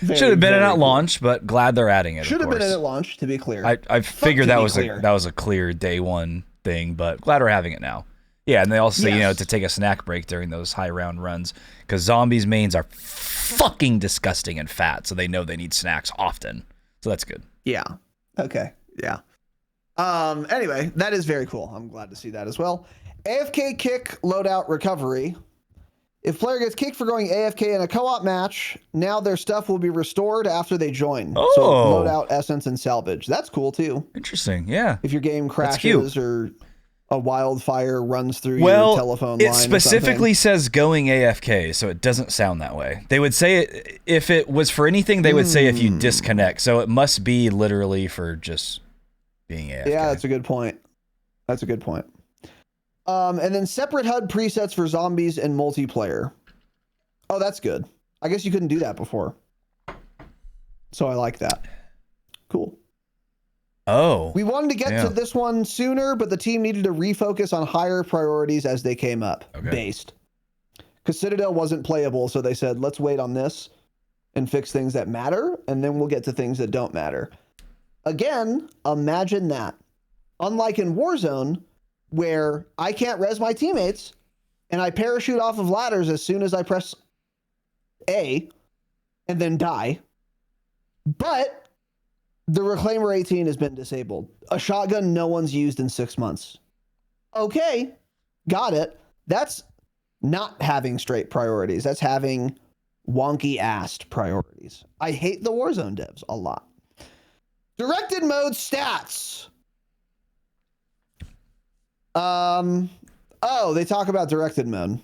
Should have been in at launch, but glad they're adding it. Should have been in at launch, to be clear. I figured that was a clear day one thing, but glad we're having it now. Yeah, and they also say, to take a snack break during those high round runs, because Zombies mains are fucking disgusting and fat, so they know they need snacks often. So that's good. Yeah. Okay. Yeah. Anyway, that is very cool. I'm glad to see that as well. AFK kick loadout recovery. If player gets kicked for going AFK in a co-op match, now their stuff will be restored after they join. Oh. So loadout, essence, and salvage. That's cool too. Interesting. Yeah. If your game crashes or a wildfire runs through your telephone line. It specifically says going AFK, so it doesn't sound that way. They would say it if it was for anything. They would say if you disconnect. So it must be literally for just being AFK. Yeah, that's a good point. That's a good point. And then separate HUD presets for Zombies and multiplayer. Oh, that's good. I guess you couldn't do that before. So I like that. Cool. Oh. We wanted to get to this one sooner, but the team needed to refocus on higher priorities as they came up. Okay. Based. because Citadel wasn't playable. So they said, let's wait on this and fix things that matter, and then we'll get to things that don't matter. Again, imagine that. Unlike in Warzone, where I can't res my teammates, and I parachute off of ladders as soon as I press A, and then die. But the Reclaimer 18 has been disabled. A shotgun no one's used in 6 months. Okay, got it. That's not having straight priorities. That's having wonky-assed priorities. I hate the Warzone devs a lot. Directed mode stats. Oh, they talk about directed mode.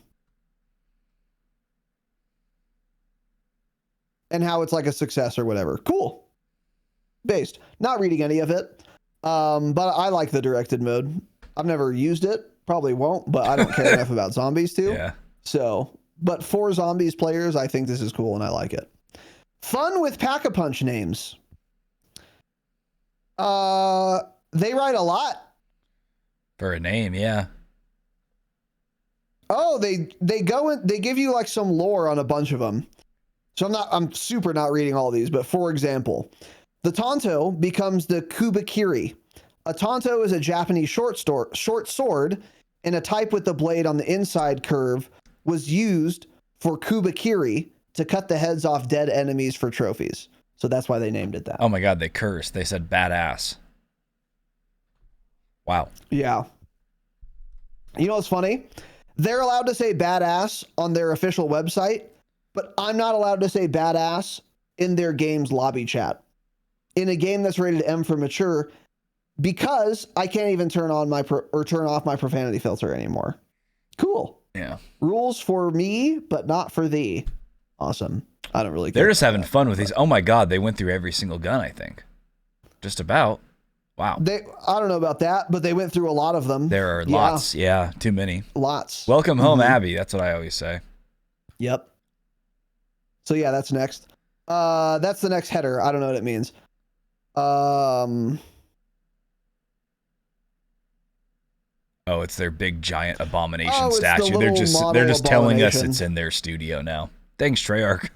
And how it's like a success or whatever. Cool. Based. Not reading any of it. But I like the directed mode. I've never used it. Probably won't, but I don't care enough about zombies to. Yeah. So, but for zombies players, I think this is cool and I like it. Fun with Pack-a-Punch names. They write a lot. For a name, yeah. Oh, they go in, they give you like some lore on a bunch of them. So I'm super not reading all these, but for example, the Tonto becomes the Kubakiri. A Tonto is a Japanese short sword, and a type with the blade on the inside curve was used for Kubakiri to cut the heads off dead enemies for trophies. So that's why they named it that. Oh my god, they cursed. They said badass. Wow. Yeah. You know what's funny? They're allowed to say badass on their official website, but I'm not allowed to say badass in their game's lobby chat. In a game that's rated M for mature, because I can't even turn on turn off my profanity filter anymore. Cool. Yeah. Rules for me, but not for thee. Awesome. I don't really care. They're just having fun with these. Oh my god, they went through every single gun, I think. Just about. Wow. I don't know about that, but they went through a lot of them. There are lots. Yeah, too many. Lots. Welcome home, Abby. That's what I always say. Yep. So yeah, that's next. That's the next header. I don't know what it means. Oh, it's their big giant abomination it's statue. the They're just telling us abomination. it's in their studio now. Thanks, Treyarch.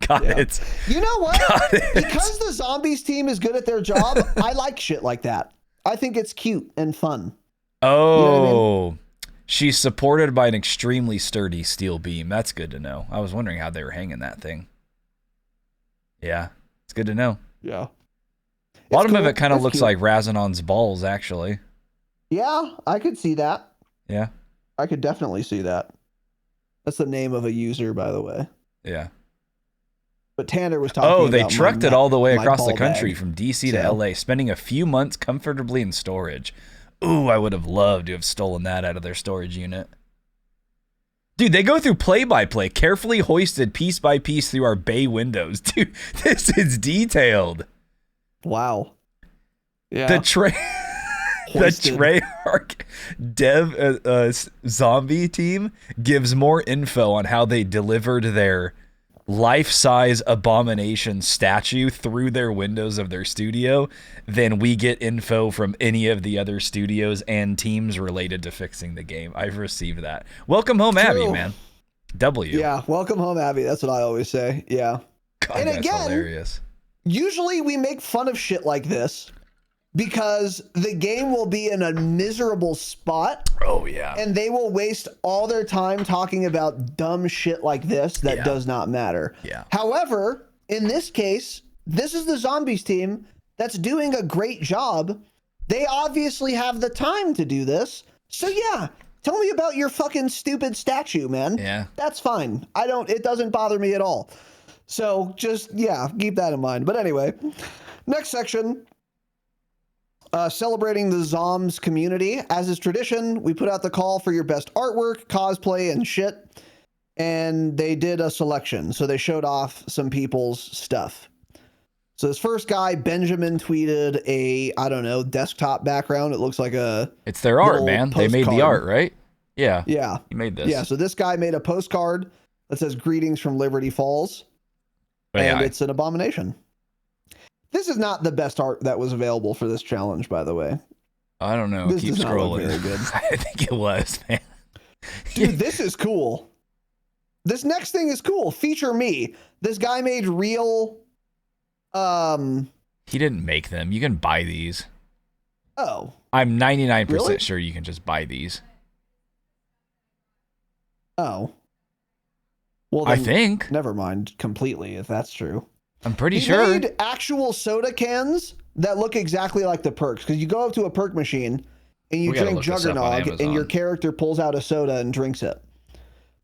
Got Yeah. it. You know what? Got it. Because the zombies team is good at their job, I like shit like that. I think it's cute and fun. Oh, You know what I mean? She's supported by an extremely sturdy steel beam. That's good to know. I was wondering how they were hanging that thing. Yeah, it's good to know. Yeah. A lot of cool. it kind of It's looks cute. like Razinon's balls, actually. Yeah, I could see that. Yeah, I could definitely see that. That's the name of a user, by the way. yeah. But Tanner was talking Oh, about they trucked it all the way my across the ball country bag. from DC to So- LA, spending a few months comfortably in storage. Ooh, I would have loved to have stolen that out of their storage unit. Dude, they go through play-by-play, carefully hoisted piece by piece through our bay windows. Dude, this is detailed. Wow. Yeah. The Hoisted. Treyarch dev zombie team gives more info on how they delivered their life-size abomination statue through their windows of their studio than we get info from any of the other studios and teams related to fixing the game. I've received that. Welcome home, Abby, True. man. W. Yeah, welcome home, Abby. That's what I always say. Yeah. God, And that's again, hilarious. Usually we make fun of shit like this because the game will be in a miserable spot Oh, yeah. and they will waste all their time talking about dumb shit like this that Yeah. does not matter. Yeah. However, in this case, this is the zombies team that's doing a great job. They obviously have the time to do this. So yeah, tell me about your fucking stupid statue, man. Yeah. That's fine. It doesn't bother me at all. So just, yeah, keep that in mind. But anyway, next section. Celebrating the Zoms community. As is tradition, we put out the call for your best artwork, cosplay, and shit. And they did a selection. So they showed off some people's stuff. So this first guy, Benjamin, tweeted a, I don't know, desktop background. It looks like a... It's their art, little man. They made the postcard. art, right? Yeah. Yeah. You made this. Yeah, so this guy made a postcard that says, "Greetings from Liberty Falls." But And yeah, it's an abomination. This is not the best art that was available for this challenge, by the way. I don't know. This Keep does not look scrolling. very good. I think it was, man. Dude, this is cool. This next thing is cool. Feature me. This guy made real. He didn't make them. You can buy these. Oh. I'm 99% Really? sure you can just buy these. Oh. Well, I then, think. Never mind completely if that's true. I'm pretty He sure. made actual soda cans that look exactly like the perks, because you go up to a perk machine and you We gotta drink look this up on Juggernog and your Amazon. character pulls out a soda and drinks it.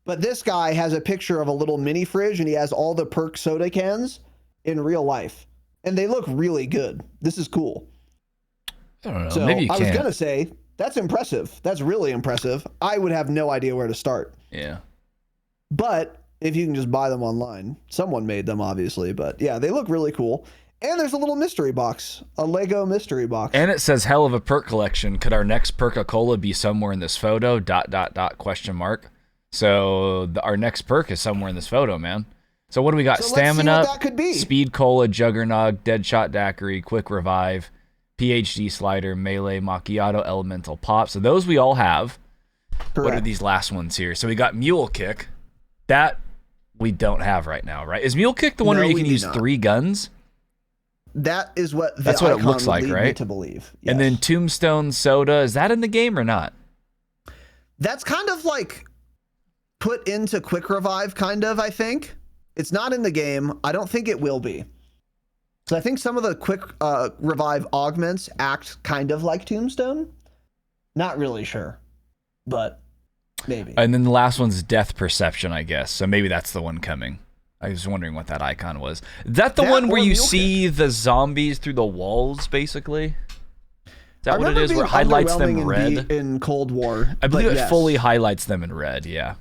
But this guy has a picture of a little mini fridge and he has all the perk soda cans in real life. And they look really good. This is cool. I don't know. So Maybe you I can't. was going to say, that's impressive. That's really impressive. I would have no idea where to start. Yeah. But if you can just buy them online, someone made them obviously, but yeah, they look really cool. And there's a little mystery box, a Lego mystery box. And it says, hell of a perk collection. Could our next Perk-a-Cola be somewhere in this photo? ... question mark. So our next perk is somewhere in this photo, man. So what do we got? So Stamina, let's see what that could be. Speed Cola, Juggernog, Deadshot Daiquiri, Quick Revive, PhD Slider, Melee, Macchiato, Elemental Pop. So those we all have. Correct. What are these last ones here? So we got Mule Kick. That we don't have right now, right? Is Mule Kick the one No, where you we can do use not. 3 guns? That is what the That's what it icon looks would like, lead me right? to believe. And Yes. then Tombstone Soda, is that in the game or not? That's kind of like put into Quick Revive, kind of, I think. It's not in the game. I don't think it will be. So I think some of the Quick Revive augments act kind of like Tombstone. Not really sure, but maybe. And then the last one's Death Perception, I guess. So maybe that's the one coming. I was wondering what that icon was. Is that the That one where or you Mule see the zombies through the walls, basically? Is that I what it remember is? Where it being highlights them underwhelming red? in Cold War. I believe but it yes. fully highlights them in red, yeah.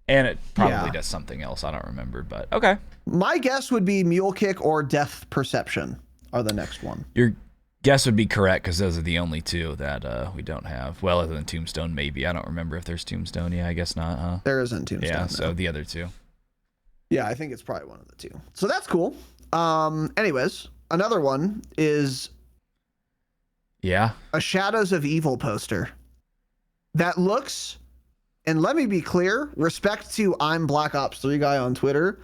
And it probably Yeah. does something else. I don't remember, but okay. My guess would be Mule Kick or Death Perception are the next one. Your guess would be correct because those are the only two that we don't have. Well, other than Tombstone, maybe. I don't remember if there's Tombstone. Yeah, I guess not, huh? There isn't Tombstone. Yeah, no. so the other two. Yeah, I think it's probably one of the two. So that's cool. Anyways, another one is Yeah. a Shadows of Evil poster that looks, and let me be clear, respect to I'm Black Ops 3 guy on Twitter,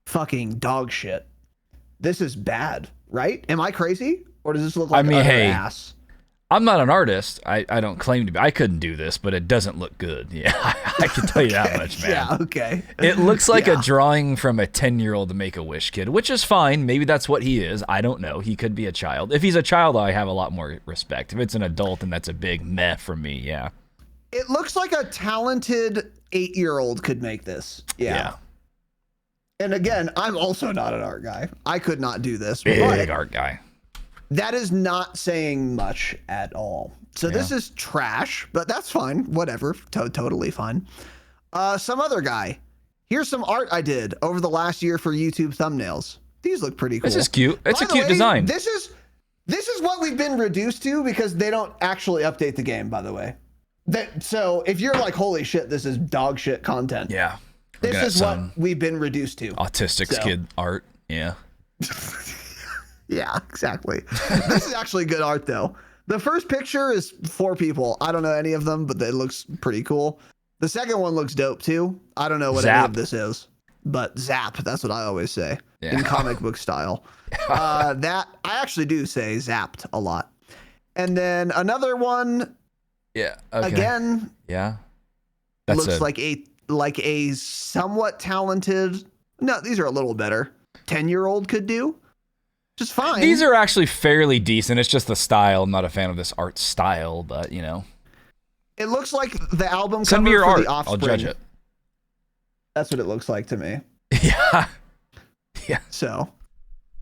fucking dog shit. This is bad, right? Am I crazy? Or does this look like utter hey, ass? I'm not an artist. I don't claim to be. I couldn't do this, but it doesn't look good. Yeah, I can tell you that much, man. Yeah, okay. It looks like Yeah. a drawing from a 10-year-old Make-A-Wish kid, which is fine. Maybe that's what he is. I don't know. He could be a child. If he's a child, I have a lot more respect. If it's an adult, then that's a big meh for me, yeah. It looks like a talented 8-year-old could make this. Yeah. And again, I'm also not an art guy. I could not do this. Big but art guy. that is not saying much at all. So this is trash, but that's fine. Whatever. Totally fine. Some other guy. Here's some art I did over the last year for YouTube thumbnails. These look pretty cool. This is cute. It's By a the cute way, design. This is what we've been reduced to because they don't actually update the game, by the way. So if you're like, holy shit, this is dog shit content. Yeah. This is what we've been reduced to. Autistic So. kid art. Yeah. Yeah, exactly. This is actually good art, though. The first picture is 4 people. I don't know any of them, but it looks pretty cool. The second one looks dope, too. I don't know what any Zap. of this is, but Zap, that's what I always say Yeah. in comic book style. That I actually do say zapped a lot. And then another one, Yeah. Okay. again, Yeah. looks like a somewhat talented, no, these are a little better, 10-year-old could do. Just fine. These are actually fairly decent. It's just the style. I'm not a fan of this art style, but you know. It looks like the album Send cover me your for art. The Offspring. I'll judge it. That's what it looks like to me. Yeah. Yeah. So,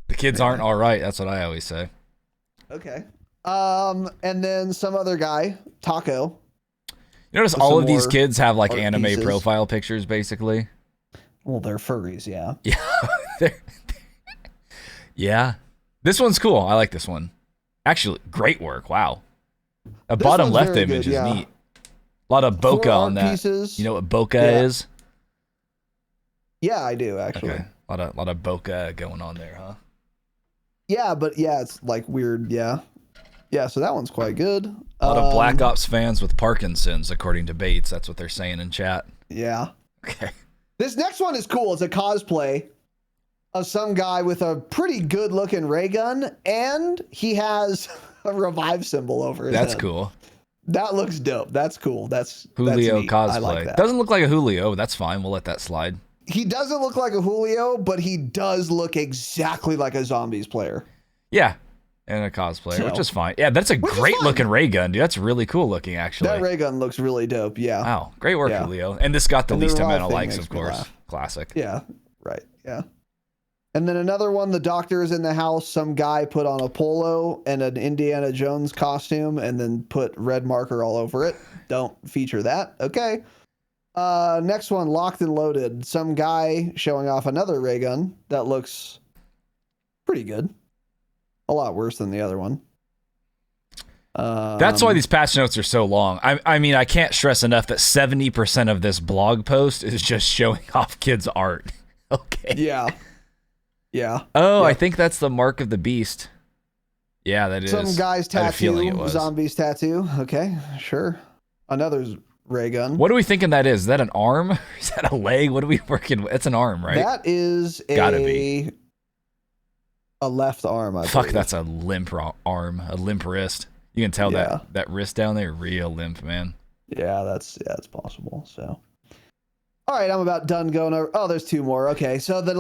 The kids aren't all right. That's what I always say. okay. And then some other guy, Taco. You notice With all some of these more kids have like art anime pieces. profile pictures, basically. Well, they're furries, yeah. Yeah. They're- yeah. This one's cool. I like this one. Actually, great work. Wow. The This bottom one's left very image good, yeah. is neat. A lot of 4 bokeh on art that. pieces. You know what bokeh Yeah. is? Yeah, I do actually. Okay. A lot of bokeh going on there, huh? Yeah, but yeah, it's like weird. Yeah. Yeah, so that one's quite good. A lot of Black Ops fans with Parkinson's, according to Bates. That's what they're saying in chat. Yeah. Okay. This next one is cool. It's a cosplay of some guy with a pretty good looking ray gun, and he has a revive symbol over his That's head. cool. That looks dope. That's cool. That's Julio neat. cosplay. I like that. Doesn't look like a Julio. That's fine. We'll let that slide. He doesn't look like a Julio, but he does look exactly like a Zombies player. Yeah. And a cosplayer, which is fine. Yeah, that's a great looking ray gun, dude. That's really cool looking, actually. That ray gun looks really dope. Yeah. Wow. Great work, Julio. And this got the least amount of likes, of course. Classic. Yeah. Right. Yeah. And then another one, the doctor is in the house. Some guy put on a polo and an Indiana Jones costume and then put red marker all over it. Don't feature that. Okay. Next one, locked and loaded. Some guy showing off another ray gun that looks pretty good. A lot worse than the other one. That's why these patch notes are so long. I mean, I can't stress enough that 70% of this blog post is just showing off kids' art. Okay. Yeah. Yeah. Oh, I think that's the mark of the beast. Yeah, that is. Some guy's tattoo, Zombies tattoo. Okay, sure. Another ray gun. What are we thinking that is? Is that an arm? Is that a leg? What are we working with? It's an arm, right? That is Gotta be a left arm. I Fuck, believe. that's a limp arm, a limp wrist. You can tell that wrist down there, real limp, man. Yeah, that's possible. So, all right, I'm about done going over. Oh, there's two more. Okay, so the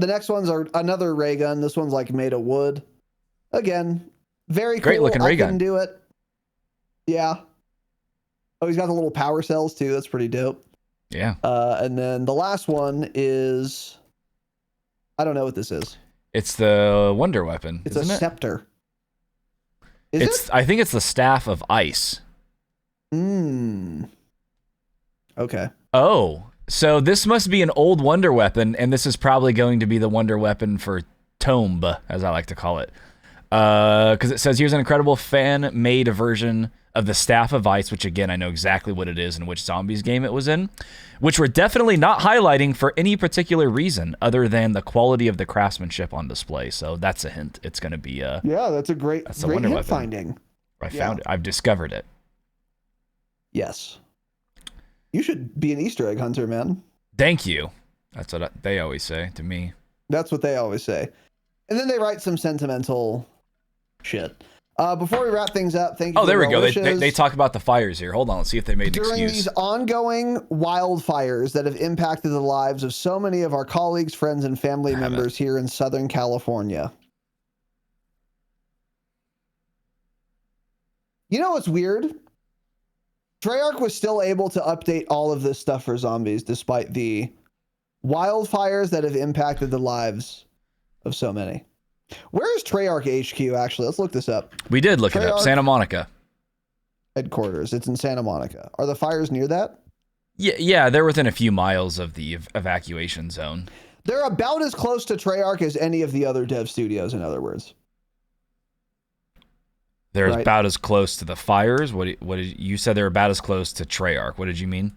next ones are another ray gun. This one's like made of wood. Again, very cool. Great looking ray gun. I couldn't do it. Yeah. Oh, he's got the little power cells too. That's pretty dope. Yeah. And then the last one is, I don't know what this is. It's the wonder weapon. It's a scepter. I think it's the staff of ice. Okay. Oh, so this must be an old wonder weapon, and this is probably going to be the wonder weapon for Tomb, as I like to call it. Because it says here's an incredible fan-made version of the Staff of Ice, which again, I know exactly what it is and which Zombies game it was in, which we're definitely not highlighting for any particular reason other than the quality of the craftsmanship on display. So that's a hint. It's going to be a... Yeah, that's a great hint weapon. Finding. I found it. I've discovered it. Yes. You should be an Easter egg hunter, man. Thank you. That's what they always say to me. That's what they always say. And then they write some sentimental shit. Before we wrap things up, thank you. Oh, there we go. They talk about the fires here. Hold on. Let's see if they made an excuse. During these ongoing wildfires that have impacted the lives of so many of our colleagues, friends, and family members here in Southern California. You know what's weird? Treyarch was still able to update all of this stuff for Zombies despite the wildfires that have impacted the lives of so many. Where is Treyarch HQ, actually? Let's look this up. We did look it up. Santa Monica. Headquarters. It's in Santa Monica. Are the fires near that? Yeah, they're within a few miles of the evacuation zone. They're about as close to Treyarch as any of the other dev studios, in other words. They're about as close to the fires? What did you said they're about as close to Treyarch. What did you mean?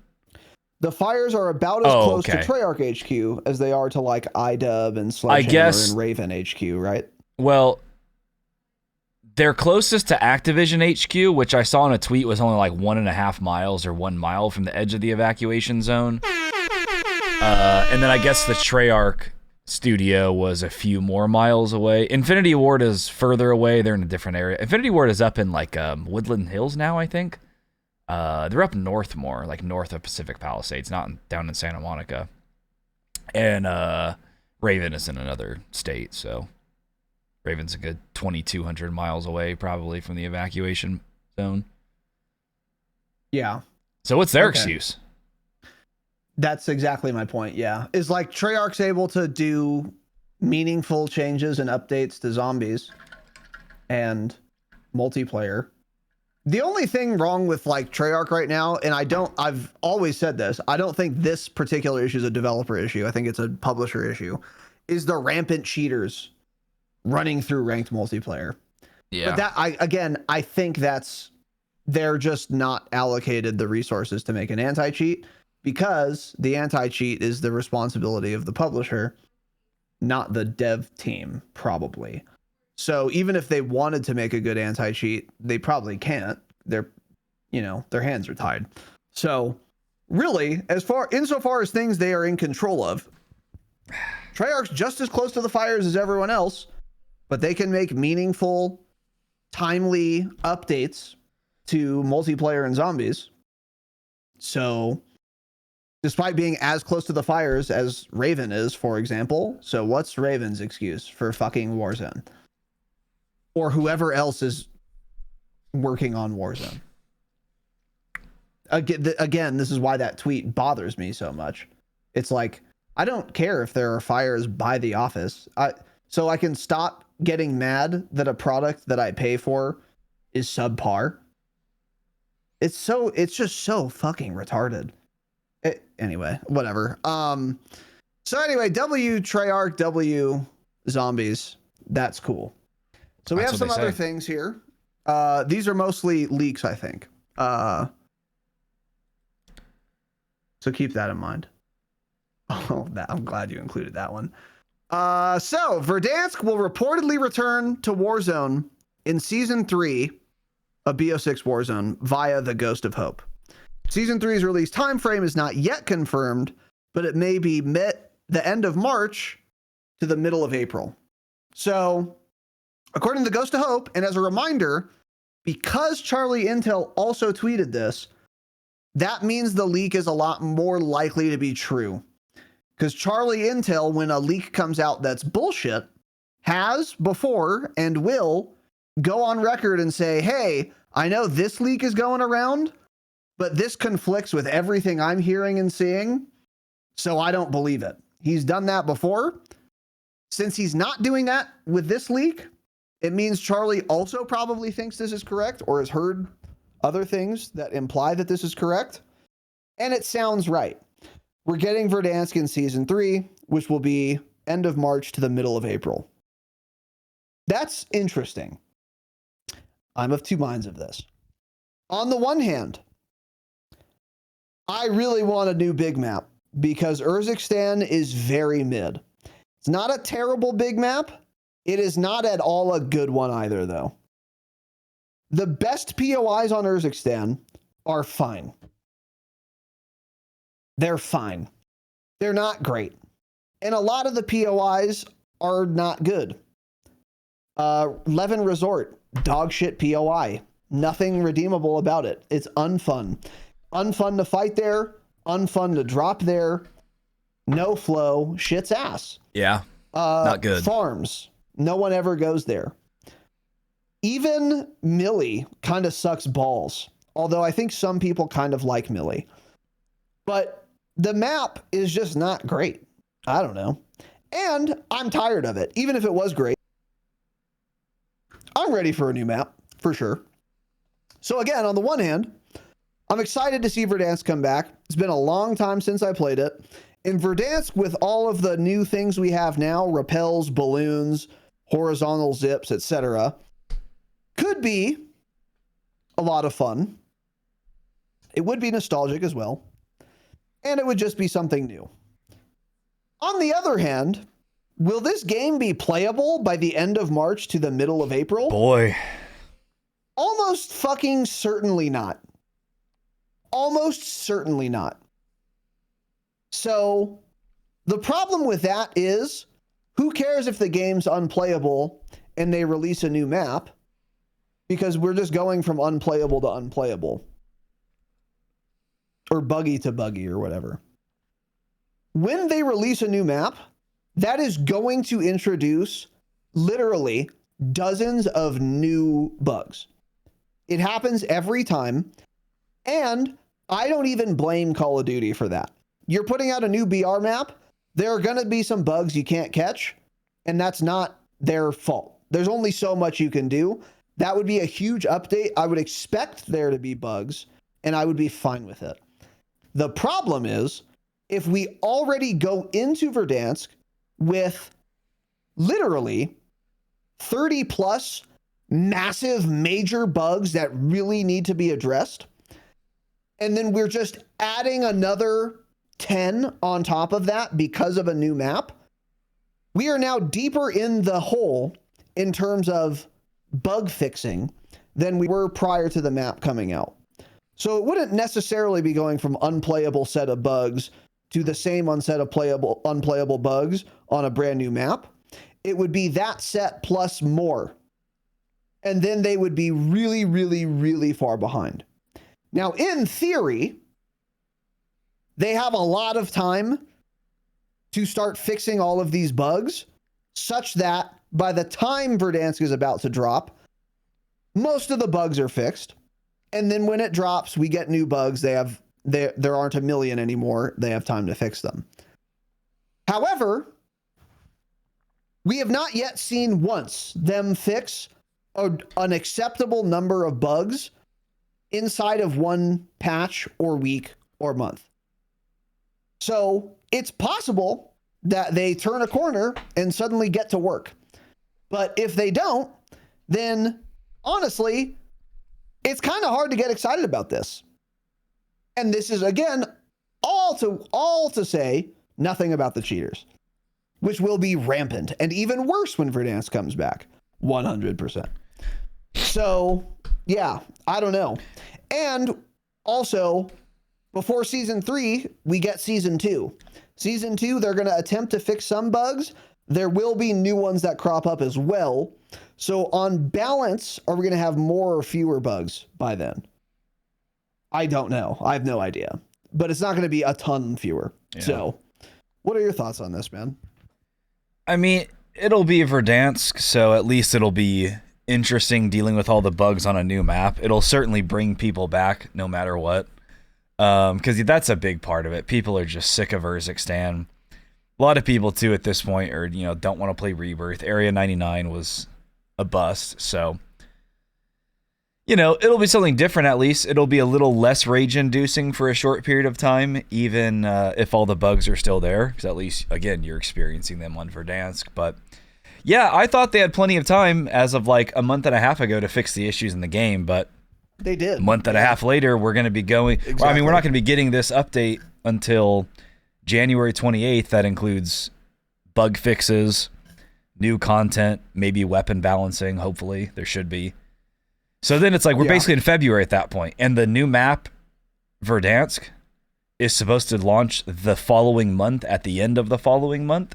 The fires are about as close to Treyarch HQ as they are to like iDub and Sledgehammer and Raven HQ, right? Well, they're closest to Activision HQ, which I saw in a tweet was only like 1.5 miles or 1 mile from the edge of the evacuation zone. And then I guess the Treyarch studio was a few more miles away. Infinity Ward is further away. They're in a different area. Infinity Ward is up in like Woodland Hills now, I think. They're up north more, like north of Pacific Palisades, not down in Santa Monica. And Raven is in another state, so Raven's a good 2,200 miles away probably from the evacuation zone. Yeah. So what's their excuse? That's exactly my point, yeah. Is like Treyarch's able to do meaningful changes and updates to Zombies and multiplayer. The only thing wrong with like Treyarch right now, and I've always said this, I don't think this particular issue is a developer issue. I think it's a publisher issue, is the rampant cheaters running through ranked multiplayer. Yeah. But I think they're just not allocated the resources to make an anti-cheat because the anti-cheat is the responsibility of the publisher, not the dev team, probably. So even if they wanted to make a good anti-cheat, they probably can't. Their hands are tied. So really, insofar as things they are in control of, Treyarch's just as close to the fires as everyone else, but they can make meaningful, timely updates to multiplayer and zombies. So, despite being as close to the fires as Raven is, for example, so what's Raven's excuse for fucking Warzone? Or whoever else is working on Warzone? Again, this is why that tweet bothers me so much. It's like, I don't care if there are fires by the office. So I can stop getting mad that a product that I pay for is subpar. It's just so fucking retarded. Anyway, whatever. So anyway, W Treyarch, W zombies. That's cool. So we have some other things here. These are mostly leaks, I think. So keep that in mind. Oh, I'm glad you included that one. So Verdansk will reportedly return to Warzone in Season 3 of BO6 Warzone via the Ghost of Hope. Season 3's release timeframe is not yet confirmed, but it may be the end of March to the middle of April. So, according to Ghost of Hope, and as a reminder, because Charlie Intel also tweeted this, that means the leak is a lot more likely to be true. Because Charlie Intel, when a leak comes out that's bullshit, has before and will go on record and say, hey, I know this leak is going around, but this conflicts with everything I'm hearing and seeing, so I don't believe it. He's done that before. Since he's not doing that with this leak, it means Charlie also probably thinks this is correct or has heard other things that imply that this is correct. And it sounds right. We're getting Verdansk in Season 3, which will be end of March to the middle of April. That's interesting. I'm of two minds of this. On the one hand, I really want a new big map because Urzikstan is very mid. It's not a terrible big map. It is not at all a good one either, though. The best POIs on Urzikstan are fine. They're fine. They're not great. And a lot of the POIs are not good. Levin Resort, dog shit POI. Nothing redeemable about it. It's unfun. Unfun to fight there. Unfun to drop there. No flow. Shit's ass. Yeah. Not good. Farms. No one ever goes there. Even Millie kind of sucks balls. Although I think some people kind of like Millie. But the map is just not great. I don't know. And I'm tired of it. Even if it was great. I'm ready for a new map, for sure. So again, on the one hand, I'm excited to see Verdansk come back. It's been a long time since I played it. In Verdansk, with all of the new things we have now, rappels, balloons, horizontal zips, etc., could be a lot of fun. It would be nostalgic as well. And it would just be something new. On the other hand, will this game be playable by the end of March to the middle of April? Boy. Almost fucking certainly not. Almost certainly not. So the problem with that is, who cares if the game's unplayable and they release a new map? Because we're just going from unplayable to unplayable. Or buggy to buggy or whatever. When they release a new map, that is going to introduce literally dozens of new bugs. It happens every time. And I don't even blame Call of Duty for that. You're putting out a new BR map. There are going to be some bugs you can't catch. And that's not their fault. There's only so much you can do. That would be a huge update. I would expect there to be bugs. And I would be fine with it. The problem is, if we already go into Verdansk with literally 30 plus massive major bugs that really need to be addressed, and then we're just adding another 10 on top of that because of a new map, we are now deeper in the hole in terms of bug fixing than we were prior to the map coming out. So it wouldn't necessarily be going from unplayable set of bugs to the same unplayable bugs on a brand new map. It would be that set plus more. And then they would be really, really, really far behind. Now, in theory, they have a lot of time to start fixing all of these bugs, such that by the time Verdansk is about to drop, most of the bugs are fixed. And then when it drops, we get new bugs. There aren't a million anymore. They have time to fix them. However, we have not yet seen once them fix an acceptable number of bugs inside of one patch or week or month. So it's possible that they turn a corner and suddenly get to work. But if they don't, then honestly, it's kind of hard to get excited about this. And this is, again, all to say nothing about the cheaters, which will be rampant and even worse when Verdansk comes back. 100%. So, yeah, I don't know. And also, before season 3, we get season 2. Season 2, they're going to attempt to fix some bugs. There will be new ones that crop up as well. So on balance, are we going to have more or fewer bugs by then? I don't know. I have no idea. But it's not going to be a ton fewer. Yeah. So what are your thoughts on this, man? I mean, it'll be Verdansk, so at least it'll be interesting dealing with all the bugs on a new map. It'll certainly bring people back no matter what. Because that's a big part of it. People are just sick of Urzikstan. A lot of people, too, at this point are, don't want to play Rebirth. Area 99 was a bust, so it'll be something different. At least it'll be a little less rage-inducing for a short period of time, even if all the bugs are still there, because at least, again, you're experiencing them on Verdansk. But yeah, I thought they had plenty of time as of like a month and a half ago to fix the issues in the game, but they did. A month and a half later, we're going to be going. Exactly. Well, I mean, we're not going to be getting this update until January 28th. That includes bug fixes, new content, maybe weapon balancing. Hopefully, there should be. So then it's like we're basically in February at that point, and the new map, Verdansk, is supposed to launch the following month at the end of the following month.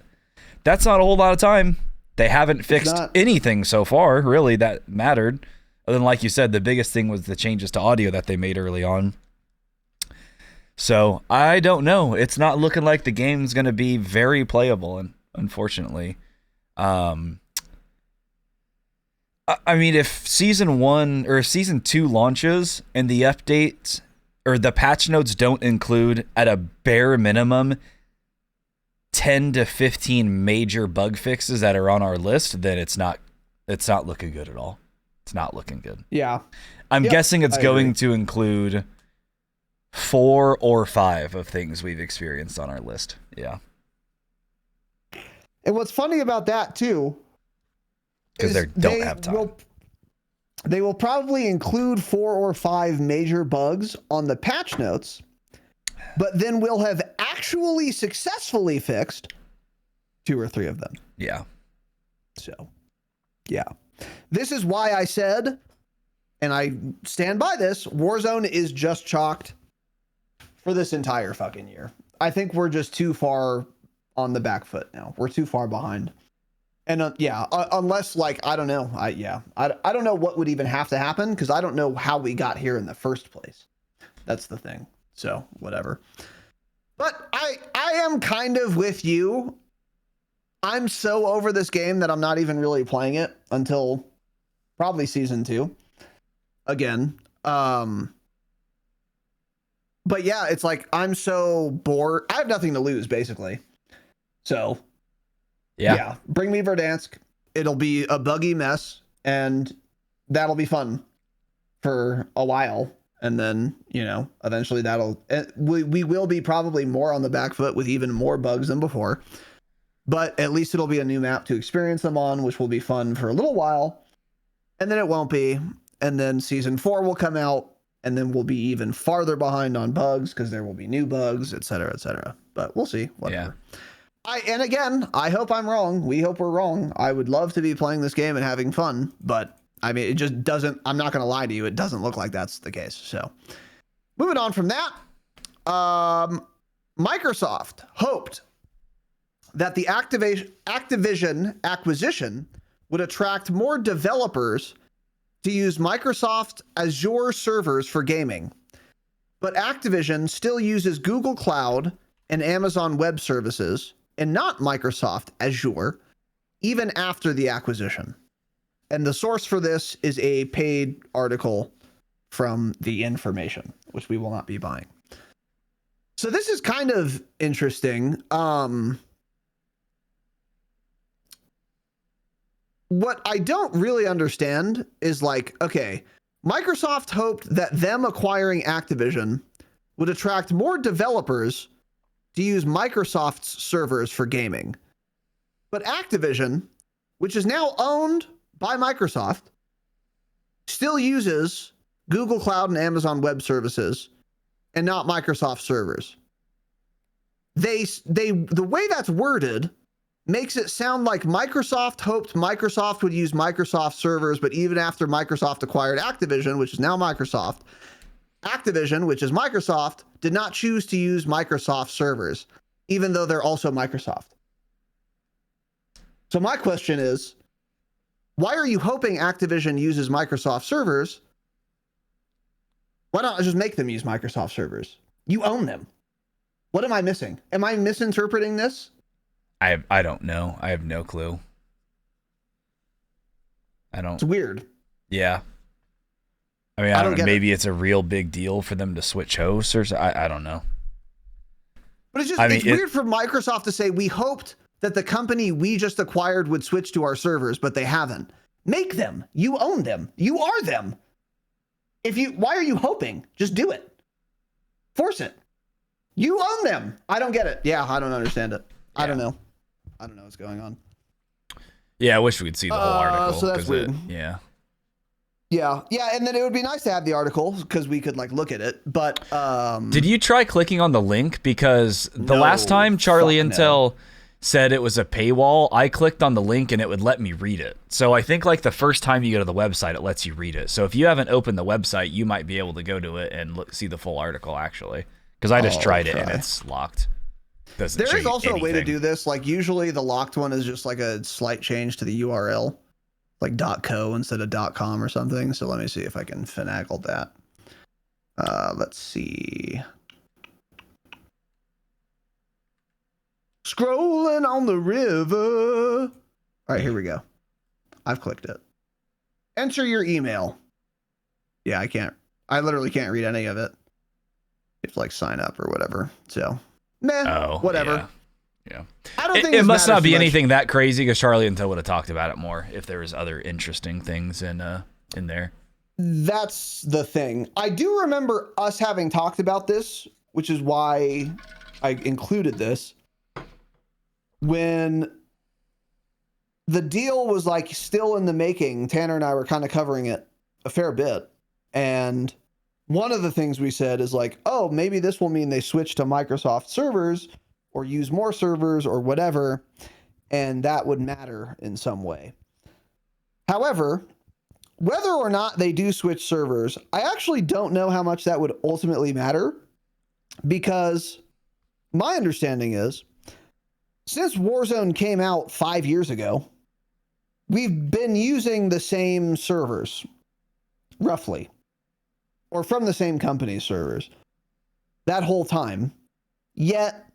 That's not a whole lot of time. They haven't fixed anything so far, really, that mattered. Other than, like you said, the biggest thing was the changes to audio that they made early on. So I don't know. It's not looking like the game's going to be very playable, and unfortunately. I mean, if season 1 or season 2 launches and the updates or the patch notes don't include at a bare minimum 10 to 15 major bug fixes that are on our list, then it's not looking good at all. It's not looking good. Yeah. I'm guessing it's going to include 4 or 5 of things we've experienced on our list. Yeah. And what's funny about that too, because they don't have time. They will probably include 4 or 5 major bugs on the patch notes, but then we'll have actually successfully fixed 2 or 3 of them. Yeah. So, yeah. This is why I said, and I stand by this, Warzone is just chalked for this entire fucking year. I think we're just too far on the back foot now. We're too far behind. And unless, like, I don't know. I don't know what would even have to happen, because I don't know how we got here in the first place. That's the thing. So, whatever. But I am kind of with you. I'm so over this game that I'm not even really playing it until probably season 2 again. But yeah, it's like I'm so bored. I have nothing to lose, basically. So yeah, bring me Verdansk. It'll be a buggy mess, and that'll be fun for a while. And then, eventually we will be probably more on the back foot with even more bugs than before. But at least it'll be a new map to experience them on, which will be fun for a little while. And then it won't be. And then season 4 will come out, and then we'll be even farther behind on bugs because there will be new bugs, et cetera, et cetera. But we'll see. Whatever. Yeah. And again, I hope I'm wrong. We hope we're wrong. I would love to be playing this game and having fun, but I mean, it just doesn't, I'm not going to lie to you. It doesn't look like that's the case. So Moving on from that, Microsoft hoped that the Activision acquisition would attract more developers to use Microsoft Azure servers for gaming. But Activision still uses Google Cloud and Amazon Web Services and not Microsoft Azure, even after the acquisition. And the source for this is a paid article from The Information, which we will not be buying. So this is kind of interesting. What I don't really understand is like, okay, Microsoft hoped that them acquiring Activision would attract more developers to use Microsoft's servers for gaming. But Activision, which is now owned by Microsoft, still uses Google Cloud and Amazon Web Services and not Microsoft servers. The way that's worded makes it sound like Microsoft hoped Microsoft would use Microsoft servers, but even after Microsoft acquired Activision, which is now Microsoft, Activision, which is Microsoft, did not choose to use Microsoft servers, even though they're also Microsoft. So my question is, why are you hoping Activision uses Microsoft servers? Why not just make them use Microsoft servers? You own them. What am I missing? Am I misinterpreting this? I don't know. I have no clue. It's weird. Yeah. I mean, I don't know. Maybe it's a real big deal for them to switch hosts or I don't know. But it's just, it's weird for Microsoft to say, we hoped that the company we just acquired would switch to our servers, but they haven't. Make them. You own them. You are them. Why are you hoping? Just do it. Force it. You own them. I don't get it. Yeah, I don't understand it. Yeah. I don't know what's going on. Yeah, I wish we'd see the whole article. So that's weird. Yeah, and then it would be nice to have the article because we could like look at it. But did you try clicking on the link? Because the last time Charlie Intel said it was a paywall, I clicked on the link and it would let me read it. So I think like the first time you go to the website, it lets you read it. So if you haven't opened the website, you might be able to go to it and see the full article actually. Because I just tried it and it's locked. There is also a way to do this. Like usually the locked one is just like a slight change to the URL, like .co instead of .com or something. So let me see if I can finagle that. Let's see. Scrolling on the river. All right, here we go. I've clicked it. Enter your email. Yeah, I literally can't read any of it. You have to like sign up or whatever. So, whatever. Yeah. I don't think it must not be anything that crazy because Charlie Intel would have talked about it more if there was other interesting things in there. That's the thing. I do remember us having talked about this, which is why I included this. When the deal was like still in the making, Tanner and I were kind of covering it a fair bit. And one of the things we said is like, oh, maybe this will mean they switch to Microsoft servers or use more servers or whatever. And that would matter in some way. However, whether or not they do switch servers, I actually don't know how much that would ultimately matter, because my understanding is since Warzone came out 5 years ago, we've been using the same servers, roughly, or from the same company's servers that whole time. Yet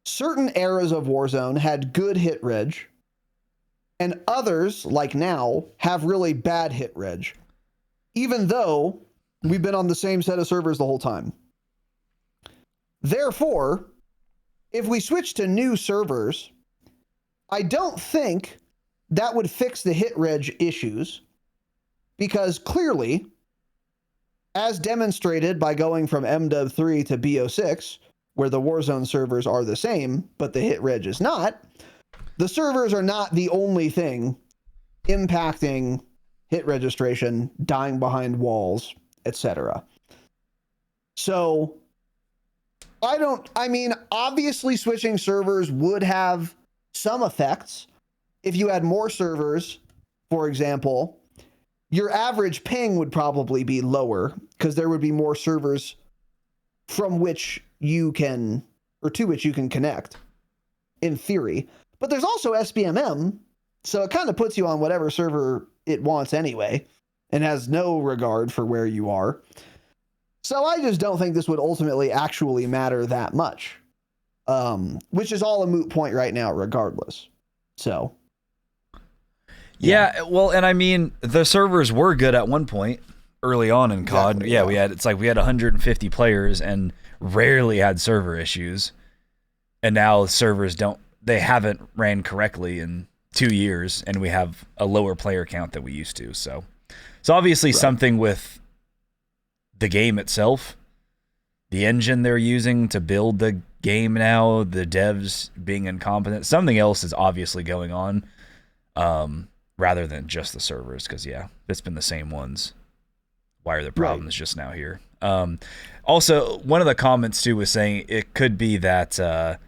certain eras of Warzone had good hit reg, and others, like now, have really bad hit reg, even though we've been on the same set of servers the whole time. Therefore, if we switch to new servers, I don't think that would fix the hit reg issues, because clearly, as demonstrated by going from MW3 to BO6, where the Warzone servers are the same, but the hit reg is not, the servers are not the only thing impacting hit registration, dying behind walls, etc. So, obviously switching servers would have some effects. If you had more servers, for example, your average ping would probably be lower because there would be more servers from which you can, or to which you can connect in theory. But there's also SBMM, so it kind of puts you on whatever server it wants anyway and has no regard for where you are. So I just don't think this would ultimately actually matter that much, which is all a moot point right now regardless. So yeah, well, and I mean, the servers were good at one point early on in COD. Exactly, yeah, we had 150 players and rarely had server issues. And now servers haven't ran correctly in 2 years, and we have a lower player count than we used to. So obviously something with the game itself, the engine they're using to build the game now, the devs being incompetent, something else is obviously going on, rather than just the servers. Because it's been the same ones. Why are the problems just now here? Also, one of the comments too was saying it could be that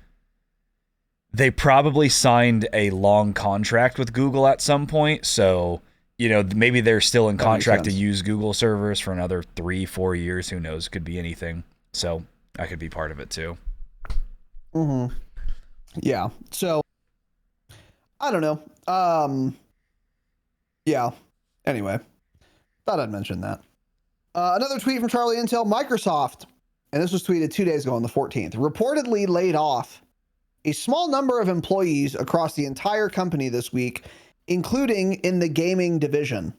they probably signed a long contract with Google at some point. So, maybe they're still in contract to use Google servers for another 3-4 years. Who knows? Could be anything. So that could be part of it too. Mm-hmm. Yeah. So I don't know. Yeah. Anyway, thought I'd mention that. Another tweet from Charlie Intel. Microsoft, and this was tweeted 2 days ago on the 14th, reportedly laid off a small number of employees across the entire company this week, including in the gaming division,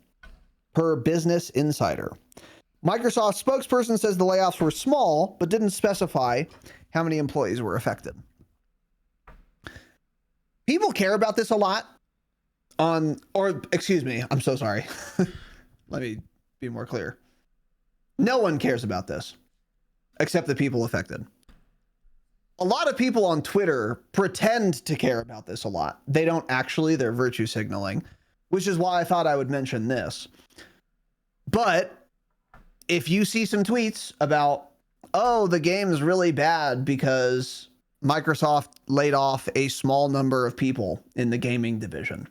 per Business Insider. Microsoft spokesperson says the layoffs were small, but didn't specify how many employees were affected. People care about this a lot I'm so sorry. Let me be more clear. No one cares about this except the people affected. A lot of people on Twitter pretend to care about this a lot. They don't actually, they're virtue signaling, which is why I thought I would mention this. But if you see some tweets about, oh, the game's really bad because Microsoft laid off a small number of people in the gaming division,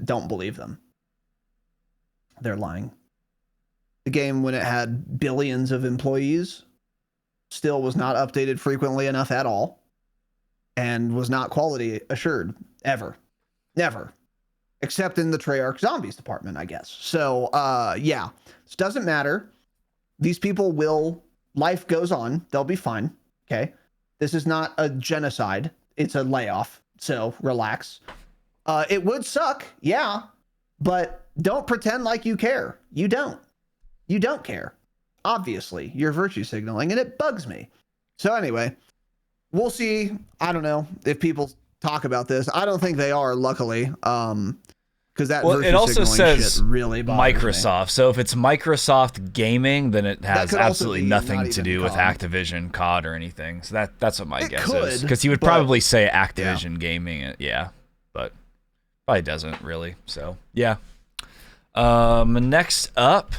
don't believe them. They're lying. The game, when it had billions of employees, still was not updated frequently enough at all and was not quality assured ever. Never. Except in the Treyarch Zombies department, I guess. So, yeah. This doesn't matter. These people life goes on. They'll be fine. Okay. This is not a genocide. It's a layoff. So relax. It would suck. Yeah. But don't pretend like you care. You don't. You don't care. Obviously, you're virtue signaling, and it bugs me. So anyway, we'll see. I don't know if people talk about this. I don't think they are, luckily, because that virtue it also signaling says shit really bothers Microsoft. Me. So if it's Microsoft Gaming, then it has absolutely nothing to do with Activision, COD, or anything. So that's what my guess is. Because he would probably say Activision Gaming. Yeah, but probably doesn't really. So yeah. Next up.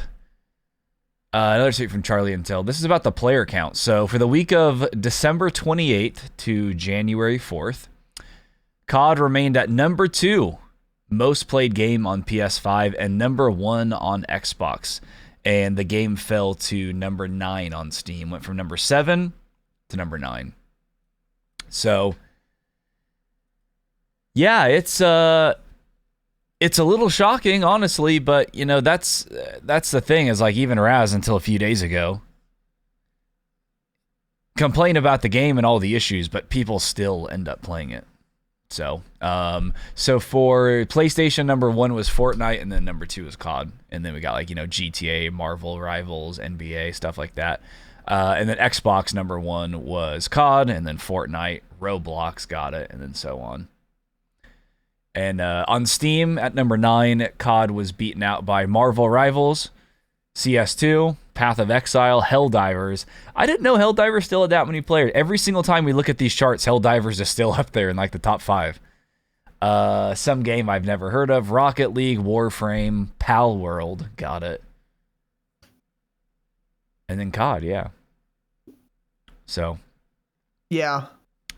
Another tweet from Charlie Intel. This is about the player count. So for the week of December 28th to January 4th, COD remained at number 2 most played game on PS5 and number 1 on Xbox. And the game fell to number 9 on Steam. Went from number 7 to number 9. So yeah, it's a little shocking, honestly, but that's the thing is, like, even Raz until a few days ago complained about the game and all the issues, but people still end up playing it. So for PlayStation, number 1 was Fortnite, and then number 2 was COD, and then we got GTA, Marvel Rivals, NBA, stuff like that. And then Xbox number 1 was COD, and then Fortnite, Roblox got it, and then so on. And on Steam, at number 9, COD was beaten out by Marvel Rivals, CS2, Path of Exile, Helldivers. I didn't know Helldivers still had that many players. Every single time we look at these charts, Helldivers is still up there in the top 5. Some game I've never heard of, Rocket League, Warframe, Pal World, got it. And then COD, yeah. So. Yeah.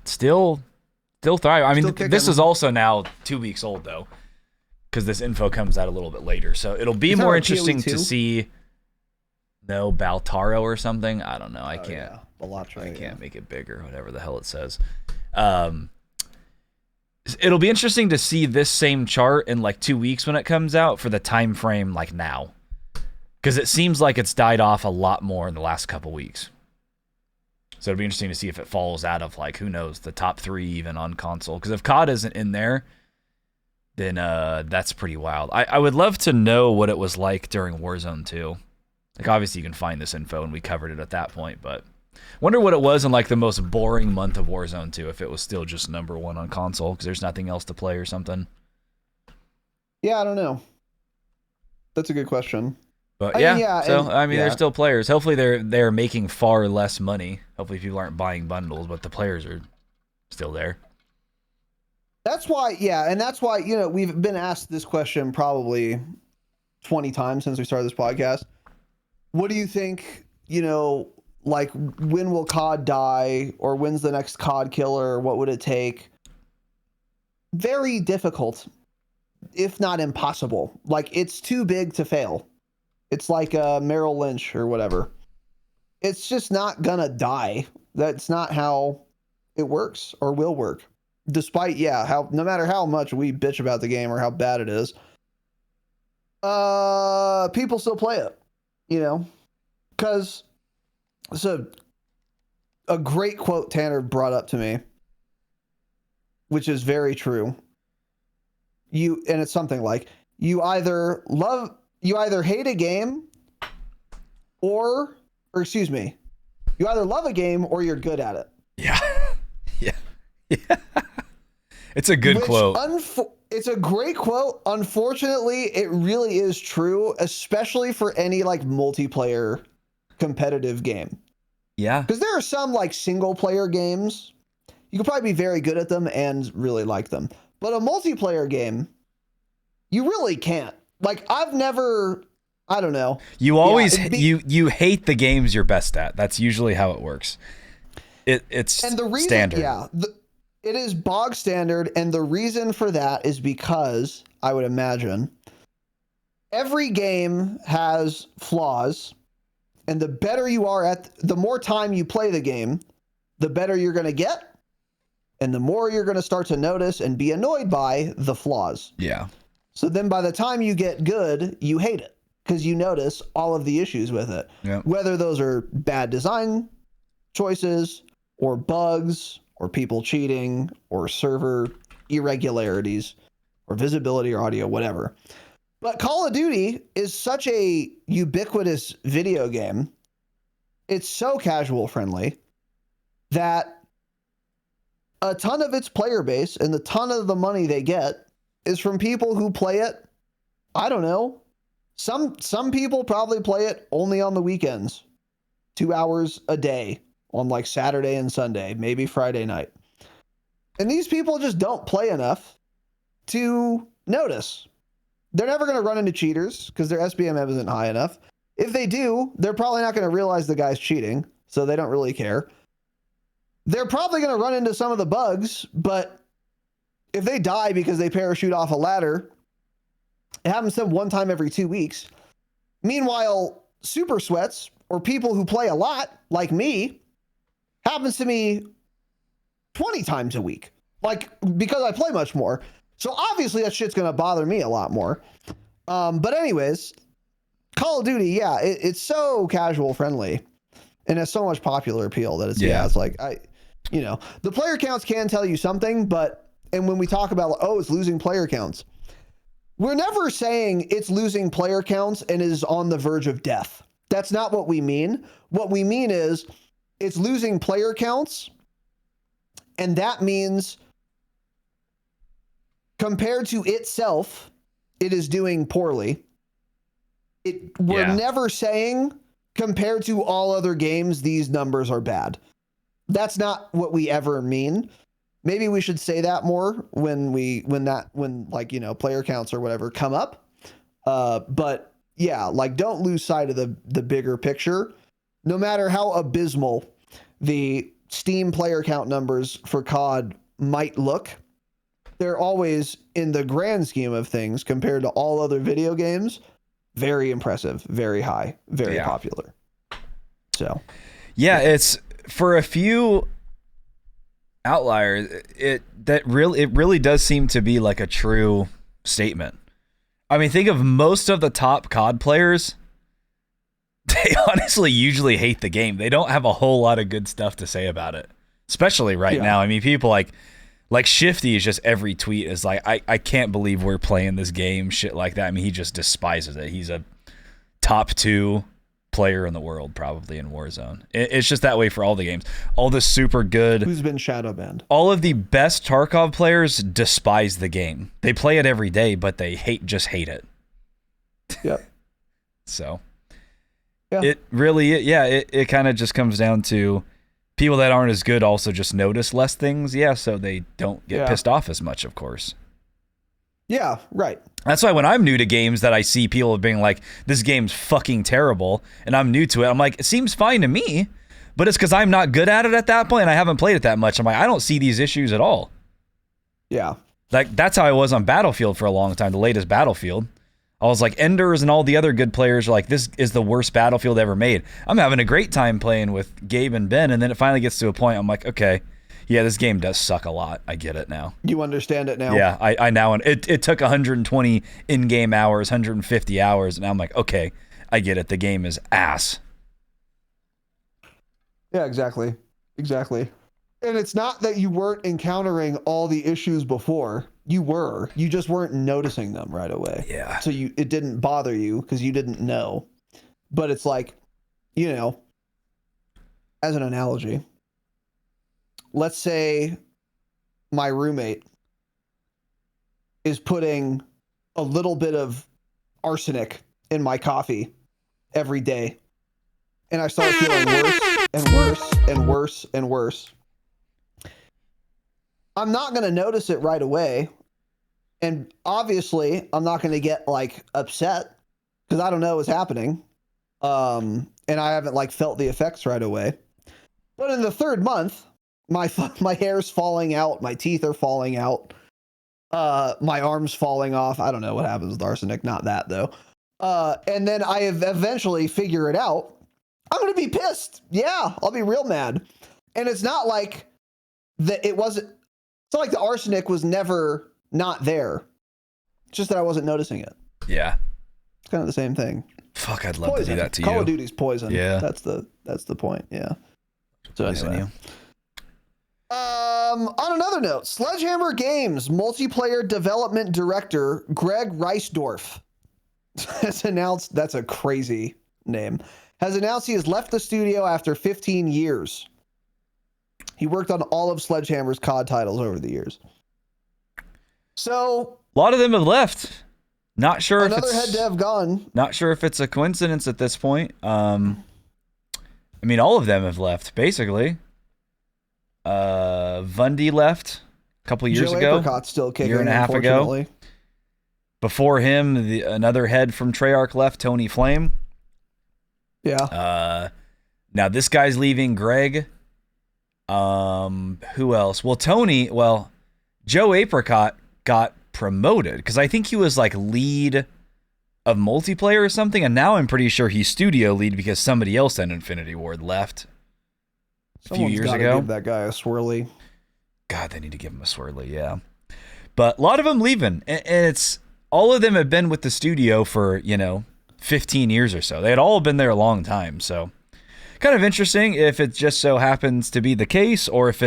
Still thrive. I mean, this is also now 2 weeks old, though, because this info comes out a little bit later. So it'll be more interesting to see. No, Baltaro or something. I don't know. I can't. Yeah. I can't make it bigger, whatever the hell it says. It'll be interesting to see this same chart in like 2 weeks when it comes out for the time frame like now, because it seems like it's died off a lot more in the last couple weeks. So it'll be interesting to see if it falls out of, like, who knows, the top 3 even on console. Because if COD isn't in there, then that's pretty wild. I would love to know what it was like during Warzone 2. Like, obviously you can find this info, and we covered it at that point, but wonder what it was in, like, the most boring month of Warzone 2, if it was still just number 1 on console, because there's nothing else to play or something. Yeah, I don't know. That's a good question. But there's still players. Hopefully they're making far less money. Hopefully people aren't buying bundles, but the players are still there. That's why, and that's why, we've been asked this question probably 20 times since we started this podcast. What do you think, like, when will COD die, or when's the next COD killer? What would it take? Very difficult, if not impossible. Like, it's too big to fail. It's like Merrill Lynch or whatever. It's just not gonna die. That's not how it works or will work. Despite, no matter how much we bitch about the game or how bad it is, people still play it, because it's a great quote Tanner brought up to me, which is very true. And it's something like, you either hate a game you either love a game or you're good at it. Yeah. Yeah. It's a good quote. It's a great quote. Unfortunately, it really is true, especially for any like multiplayer competitive game. Yeah. Because there are some like single player games, you could probably be very good at them and really like them. But a multiplayer game, you really can't. Like, I've never, I don't know. You always, you hate the games you're best at. That's usually how it works. It's and the reason, standard. It is bog standard, and the reason for that is because, I would imagine, every game has flaws, and the better you are the more time you play the game, the better you're going to get, and the more you're going to start to notice and be annoyed by the flaws. Yeah. So then by the time you get good, you hate it, because you notice all of the issues with it. Yep. Whether those are bad design choices, or bugs, or people cheating, or server irregularities, or visibility or audio, whatever. But Call of Duty is such a ubiquitous video game. It's so casual friendly that a ton of its player base and a ton of the money they get is from people who play it. I don't know. Some people probably play it only on the weekends, 2 hours a day on like Saturday and Sunday, maybe Friday night. And these people just don't play enough to notice. They're never going to run into cheaters because their SBMM isn't high enough. If they do, they're probably not going to realize the guy's cheating, so they don't really care. They're probably going to run into some of the bugs, but if they die because they parachute off a ladder, it happens to them one time every 2 weeks. Meanwhile, super sweats, or people who play a lot, like me, happens to me 20 times a week. Like, because I play much more. So obviously that shit's going to bother me a lot more. But anyways, Call of Duty, it's so casual friendly and has so much popular appeal that it's like, the player counts can tell you something, and when we talk about, it's losing player counts, we're never saying it's losing player counts and is on the verge of death. That's not what we mean. What we mean is it's losing player counts, and that means compared to itself, it is doing poorly. We're never saying compared to all other games, these numbers are bad. That's not what we ever mean. Maybe we should say that more when player counts or whatever come up. But yeah, like, don't lose sight of the bigger picture. No matter how abysmal the Steam player count numbers for COD might look, they're always, in the grand scheme of things, compared to all other video games, very impressive, very high, very popular. So, yeah, it's for a few outliers. It really does seem to be like a true statement. I mean, think of most of the top COD players. They honestly usually hate the game. They don't have a whole lot of good stuff to say about it, especially right now. I mean, people like Shifty is just every tweet is like, I can't believe we're playing this game, shit like that. I mean, he just despises it. He's a top 2 player in the world probably in Warzone. It's just that way for all the games. All the super good, who's been shadow banned, all of the best Tarkov players despise the game. They play it every day, but they hate it. Yep. So yeah. It kind of just comes down to people that aren't as good also just notice less things. Yeah. So they don't get pissed off as much, of course. Yeah. Right. That's why when I'm new to games that I see people being like, this game's fucking terrible, and I'm new to it, I'm like, it seems fine to me, but it's because I'm not good at it at that point, and I haven't played it that much. I'm like, I don't see these issues at all. Yeah. Like, that's how I was on Battlefield for a long time, the latest Battlefield. I was like, Enders and all the other good players are like, this is the worst Battlefield ever made. I'm having a great time playing with Gabe and Ben, and then it finally gets to a point, I'm like, okay, yeah, this game does suck a lot. I get it now. You understand it now? Yeah, I now. It took 120 in-game hours, 150 hours, and I'm like, okay, I get it. The game is ass. Yeah, exactly. Exactly. And it's not that you weren't encountering all the issues before. You were. You just weren't noticing them right away. Yeah. So it didn't bother you because you didn't know. But it's like, you know, as an analogy, let's say my roommate is putting a little bit of arsenic in my coffee every day. And I start feeling worse and worse and worse and worse. I'm not going to notice it right away. And obviously, I'm not going to get like upset because I don't know what's happening. And I haven't like felt the effects right away. But in the 3rd month, my hair's falling out, my teeth are falling out, my arm's falling off. I don't know what happens with arsenic, not that though. And then I eventually figure it out. I'm gonna be pissed. Yeah, I'll be real mad. And it's not like that. It's not like the arsenic was never not there. It's just that I wasn't noticing it. Yeah, it's kind of the same thing. Fuck, I'd love poison. To do that to Call you. of Duty's poison. Yeah, that's the point. Yeah. So anyway. You. On another note, Sledgehammer Games multiplayer development director Greg Reisdorf has announced, that's a crazy name, has announced he has left the studio after 15 years. He worked on all of Sledgehammer's COD titles over the years. So a lot of them have left. Not sure another if it's head dev gone. Not sure if it's a coincidence at this point. I mean, all of them have left basically. Vundy left a couple years Joe ago. Apricot's still kicking, year and a half ago. Before him, another head from Treyarch left, Tony Flame. Yeah. Now this guy's leaving. Greg. Who else? Well, Joe Apricot got promoted because I think he was like lead of multiplayer or something, and now I'm pretty sure he's studio lead because somebody else at Infinity Ward left a few years ago. Give that guy a swirly. God, they need to give him a swirly, yeah. But a lot of them leaving, and it's all of them have been with the studio for 15 years or so. They had all been there a long time, so kind of interesting if it just so happens to be the case, or if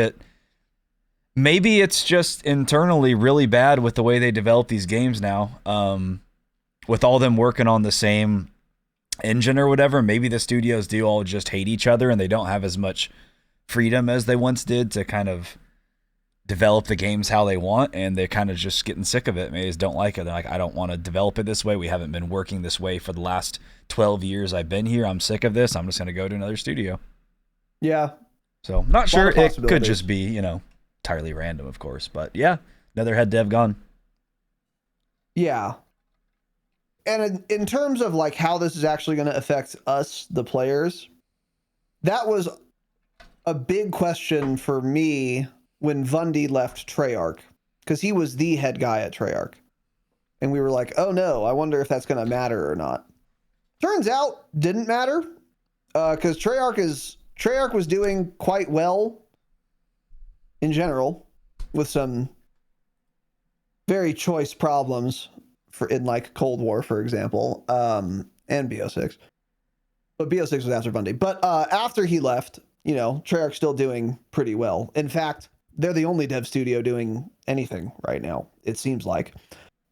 maybe it's just internally really bad with the way they develop these games now. With all them working on the same engine or whatever, maybe the studios do all just hate each other and they don't have as much freedom as they once did to kind of develop the games how they want, and they're kind of just getting sick of it. Maybe they just don't like it. They're like, I don't want to develop it this way. We haven't been working this way for the last 12 years I've been here. I'm sick of this. I'm just going to go to another studio. Yeah. So not sure. It could just be, entirely random, of course. But yeah, another head dev gone. Yeah. And in terms of like how this is actually going to affect us, the players, that was a big question for me when Vundy left Treyarch, because he was the head guy at Treyarch. And we were like, oh no, I wonder if that's going to matter or not. Turns out, didn't matter. Because Treyarch was doing quite well in general, with some very choice problems in like Cold War, for example, and BO6. But BO6 was after Bundy. But after he left, Treyarch's still doing pretty well. In fact, they're the only dev studio doing anything right now, it seems like.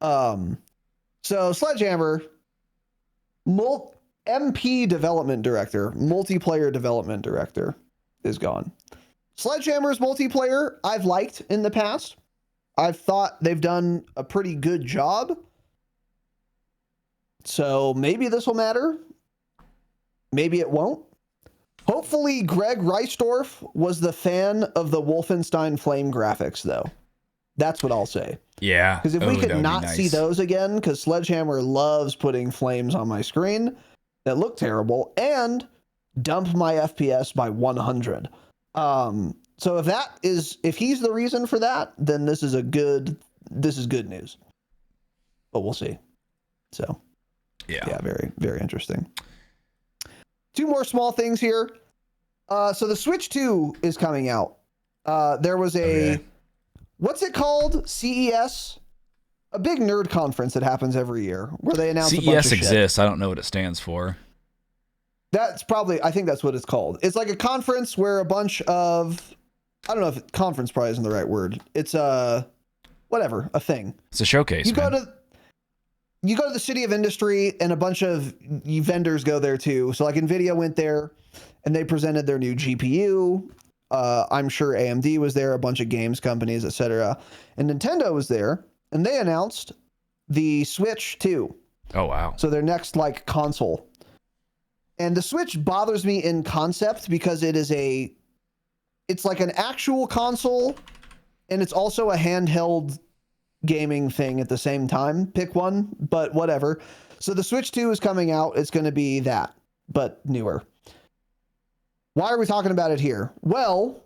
So Sledgehammer, MP development director, multiplayer development director, is gone. Sledgehammer's multiplayer I've liked in the past. I've thought they've done a pretty good job. So maybe this will matter. Maybe it won't. Hopefully Greg Reisdorf was the fan of the Wolfenstein Flame graphics, though. That's what I'll say. Yeah. Because if we could not see those again, because Sledgehammer loves putting flames on my screen that look terrible and dump my FPS by 100. So if he's the reason for that, then this is good news. But we'll see. So yeah, very, very interesting. Two more small things here. So the Switch 2 is coming out. There was what's it called? CES? A big nerd conference that happens every year where they announce a bunch of CES exists. I don't know what it stands for. I think that's what it's called. It's like a conference where a bunch of, I don't know if conference probably isn't the right word. It's a thing. It's a showcase. You go to the City of Industry and a bunch of vendors go there too. So like Nvidia went there and they presented their new GPU. I'm sure AMD was there, a bunch of games companies, etc. And Nintendo was there and they announced the Switch 2. Oh, wow. So their next like console. And the Switch bothers me in concept because it's like an actual console and it's also a handheld gaming thing at the same time. Pick one, but whatever. So the Switch 2 is coming out. It's going to be that, but newer. Why are we talking about it here? Well,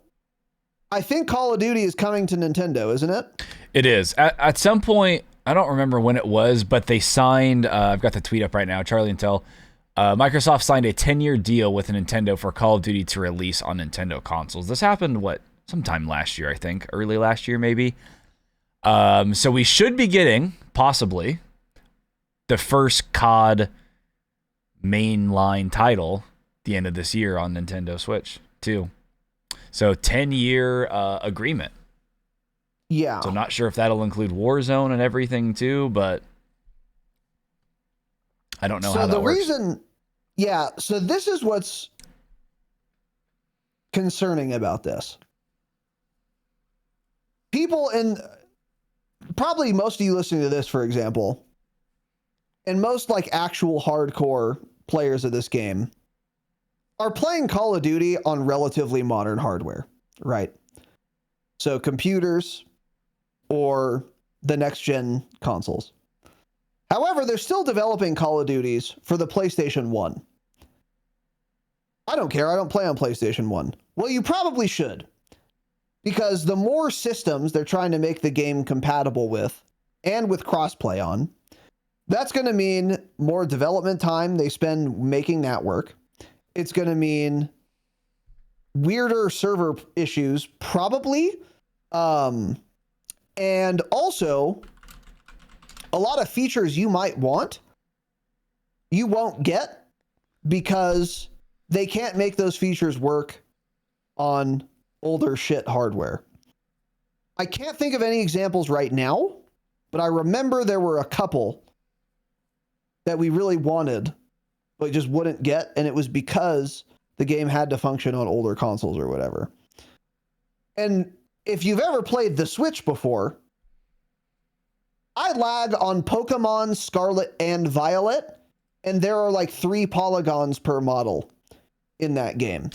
I think Call of Duty is coming to Nintendo, isn't it? It is. At some point, I don't remember when it was, but they signed, I've got the tweet up right now, Charlie and Tell. Microsoft signed a 10-year deal with Nintendo for Call of Duty to release on Nintendo consoles. This happened, sometime last year, I think. Early last year, maybe. So we should be getting, possibly, the first COD mainline title the end of this year on Nintendo Switch, too. So 10-year agreement. Yeah. So not sure if that'll include Warzone and everything, too, but I don't know how that works. So this is what's concerning about this. People probably most of you listening to this, for example, and most like actual hardcore players of this game are playing Call of Duty on relatively modern hardware, right? So computers or the next gen consoles. However, they're still developing Call of Duties for the PlayStation 1. I don't care. I don't play on PlayStation 1. Well, you probably should. Because the more systems they're trying to make the game compatible with, and with crossplay on, that's going to mean more development time they spend making that work. It's going to mean weirder server issues, probably. And also, a lot of features you might want, you won't get because they can't make those features work on older shit hardware. I can't think of any examples right now, but I remember there were a couple that we really wanted, but just wouldn't get, and it was because the game had to function on older consoles or whatever. And if you've ever played the Switch before, I lag on Pokemon Scarlet and Violet, and there are like 3 polygons per model in that game.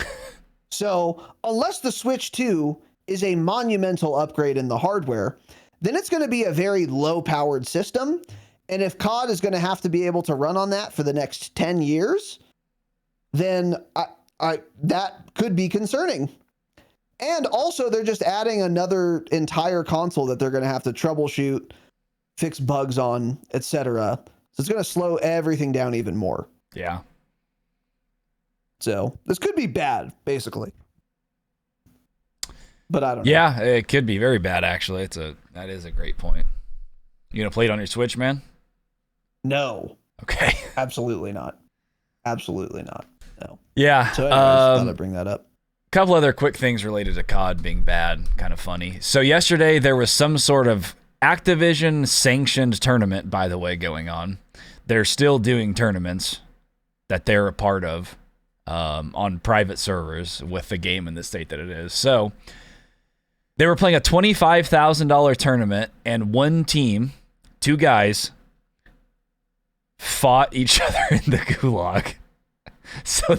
So unless the Switch 2 is a monumental upgrade in the hardware, then it's going to be a very low-powered system. And if COD is going to have to be able to run on that for the next 10 years, then that could be concerning. And also, they're just adding another entire console that they're going to have to troubleshoot, fix bugs on, etc. So it's going to slow everything down even more. Yeah. So this could be bad, basically. But I don't know. Yeah, it could be very bad, actually. That is a great point. You gonna play it on your Switch, man? No. Okay. Absolutely not. Absolutely not. No. Yeah. So anyways, thought I'd bring that up. Couple other quick things related to COD being bad, kind of funny. So yesterday there was some sort of Activision sanctioned tournament, by the way, going on. They're still doing tournaments that they're a part of on private servers with the game in the state that it is. So they were playing a $25,000 tournament, and one team, two guys, fought each other in the gulag. So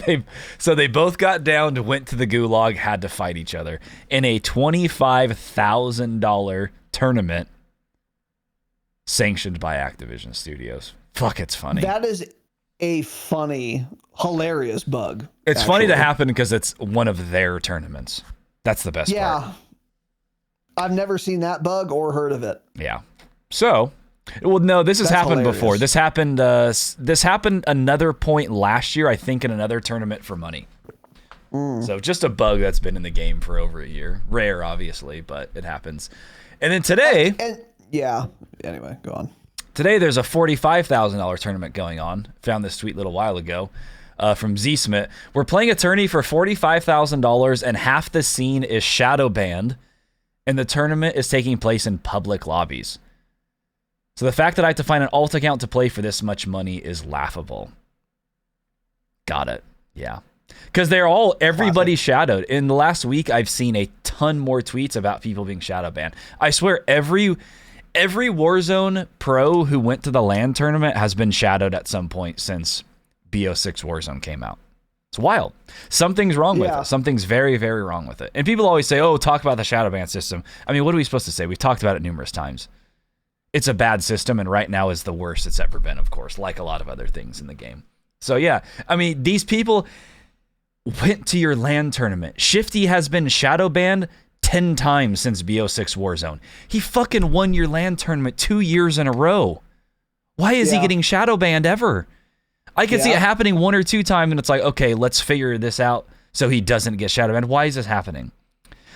they both got down, went to the gulag, had to fight each other in a $25,000 tournament sanctioned by Activision Studios. Fuck, it's funny. That is a funny, hilarious bug. It's funny to happen because it's one of their tournaments. That's the best part. Yeah. I've never seen that bug or heard of it. Yeah. So, well, no, this has happened before. This happened another point last year, I think, in another tournament for money. So just a bug that's been in the game for over a year. Rare, obviously, but it happens. And then today... Yeah. Anyway, go on. Today, there's a $45,000 tournament going on. Found this tweet a little while ago from ZSmith. We're playing a tourney for $45,000, and half the scene is shadow banned, and the tournament is taking place in public lobbies. So the fact that I have to find an alt account to play for this much money is laughable. Got it. Yeah. Because everybody shadowed. In the last week, I've seen a ton more tweets about people being shadow banned. I swear every Warzone pro who went to the LAN tournament has been shadowed at some point since BO6 Warzone came out. It's wild. Something's wrong with it. Something's very, very wrong with it. And people always say, oh, talk about the shadow ban system. I mean, what are we supposed to say? We've talked about it numerous times. It's a bad system, and right now is the worst it's ever been, of course, like a lot of other things in the game. So, yeah, I mean, these people went to your LAN tournament. Shifty has been shadow banned 10 times since BO6 Warzone. He fucking won your LAN tournament 2 years in a row. Why is he getting shadow banned ever? I can see it happening 1 or 2 times, and it's like, okay, let's figure this out so he doesn't get shadow banned. Why is this happening?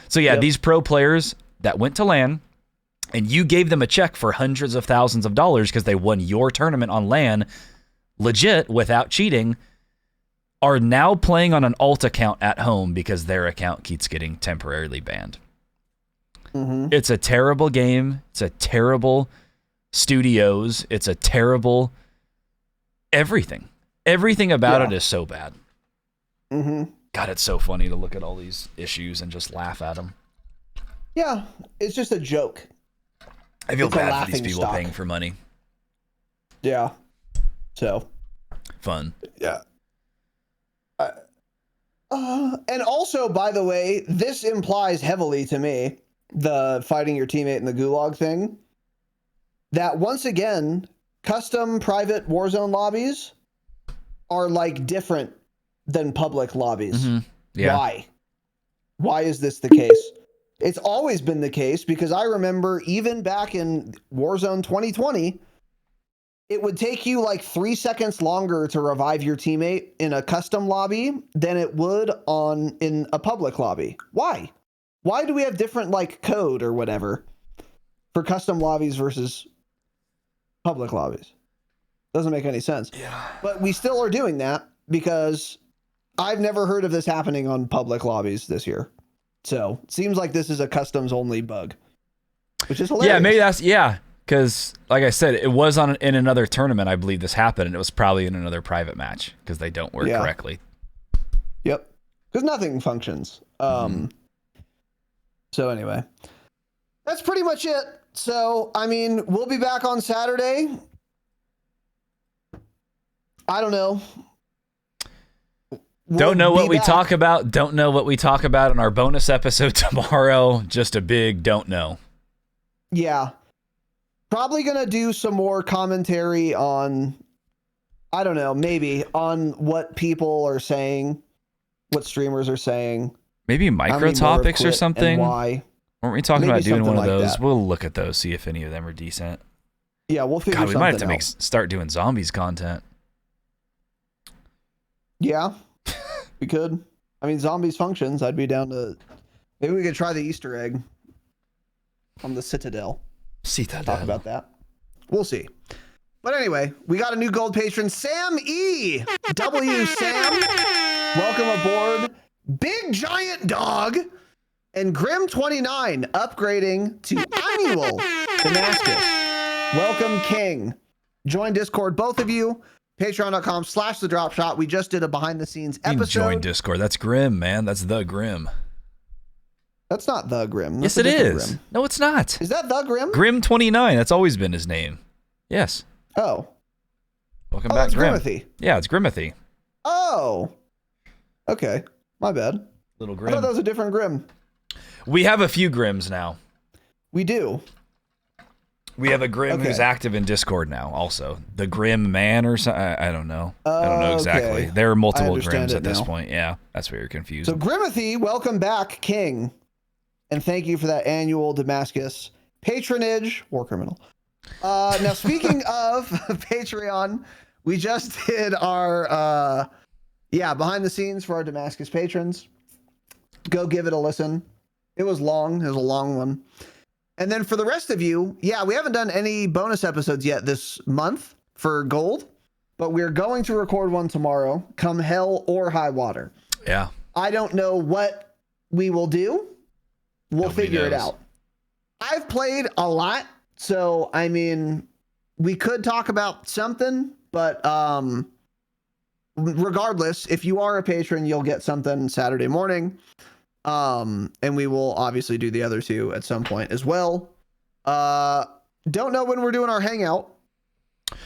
So, yeah, these pro players that went to LAN, and you gave them a check for hundreds of thousands of dollars because they won your tournament on LAN, legit, without cheating, are now playing on an alt account at home because their account keeps getting temporarily banned. It's a terrible game. It's a terrible studios. It's a terrible everything. Everything about it is so bad. God, it's so funny to look at all these issues and just laugh at them. Yeah, it's just a joke. I feel bad for these people paying for money. Yeah. So. Fun. Yeah. And also, by the way, this implies heavily to me, the fighting your teammate in the gulag thing, that once again, custom private Warzone lobbies are like different than public lobbies. Yeah. Why? Why is this the case? It's always been the case because I remember even back in Warzone 2020, it would take you like 3 seconds longer to revive your teammate in a custom lobby than it would in a public lobby. Why? Why do we have different like code or whatever for custom lobbies versus public lobbies? Doesn't make any sense. Yeah. But we still are doing that because I've never heard of this happening on public lobbies this year. So it seems like this is a customs only bug, which is hilarious. Yeah, maybe that's, because like I said, it was in another tournament, I believe this happened, and it was probably in another private match because they don't work correctly. Yep. Because nothing functions. So anyway, that's pretty much it. So, I mean, we'll be back on Saturday. I don't know. Don't know what we talk about. Don't know what we talk about in our bonus episode tomorrow. Just a big don't know. Yeah. Probably going to do some more commentary on, I don't know, maybe on what people are saying, what streamers are saying. Maybe micro topics or something. Why? Weren't we talking about doing one of those? That. We'll look at those, see if any of them are decent. Yeah, we'll figure something out. We might have to start doing zombies content. Yeah. We could. I mean, zombies functions. I'd be down to. Maybe we could try the Easter egg on the Citadel. Talk about that. We'll see. But anyway, we got a new gold patron, Sam E. W. Sam. Welcome aboard. Big Giant Dog. And Grim29 upgrading to annual Damascus. Welcome, King. Join Discord, both of you. Patreon.com/the Dropshot. We just did a behind the scenes episode. Join Discord. That's Grim, man. That's the Grim. That's not the Grim. Yes, it is. Grim. No, it's not. Is that the Grim? Grim29. That's always been his name. Yes. Oh. Welcome back, Grim. Grimothy. Yeah, it's Grimothy. Oh. Okay. My bad. Little Grim. I thought that was a different Grim. We have a few Grims now. We do. We have a Grim who's active in Discord now also. The Grim Man or something. I don't know. I don't know exactly. There are multiple Grims at this point. Yeah, that's where you're confused. So Grimothy, welcome back, King. And thank you for that annual Damascus patronage, war criminal. Now, speaking of Patreon, we just did our, behind the scenes for our Damascus patrons. Go give it a listen. It was long. It was a long one. And then for the rest of you, we haven't done any bonus episodes yet this month for gold, but we're going to record one tomorrow, come hell or high water. Yeah. I don't know what we will do. We'll figure it out. I've played a lot, so I mean, we could talk about something, but regardless, if you are a patron, you'll get something Saturday morning. And we will obviously do the other two at some point as well. Don't know when we're doing our hangout.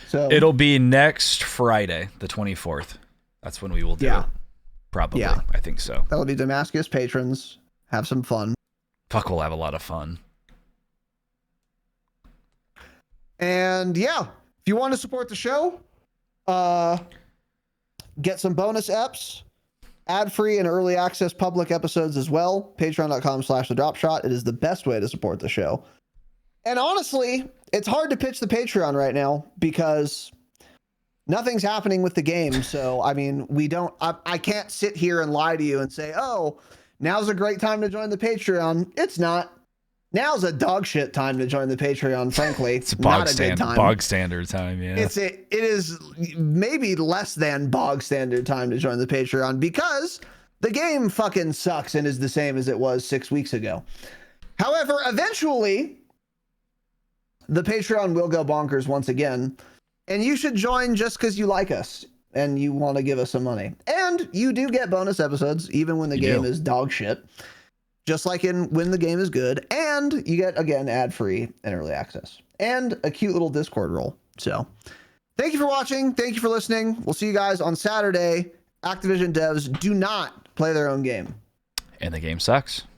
So it'll be next Friday, the 24th. That's when we will do it. Probably. Yeah. I think so. That'll be Damascus patrons. Have some fun. Fuck, we'll have a lot of fun. And if you want to support the show, get some bonus eps. Ad-free and early access public episodes as well. Patreon.com/the Dropshot. It is the best way to support the show. And honestly, it's hard to pitch the Patreon right now because nothing's happening with the game. So, I mean, I can't sit here and lie to you and say, oh, now's a great time to join the Patreon. It's not. Now's a dog shit time to join the Patreon, frankly. It's not a good time. Bog standard time, yeah. It is maybe less than bog standard time to join the Patreon because the game fucking sucks and is the same as it was 6 weeks ago. However, eventually, the Patreon will go bonkers once again, and you should join just because you like us and you want to give us some money. And you do get bonus episodes, even when the game is dog shit. Just like when the game is good, and you get, again, ad-free and early access, and a cute little Discord role. So, thank you for watching. Thank you for listening. We'll see you guys on Saturday. Activision devs do not play their own game. And the game sucks.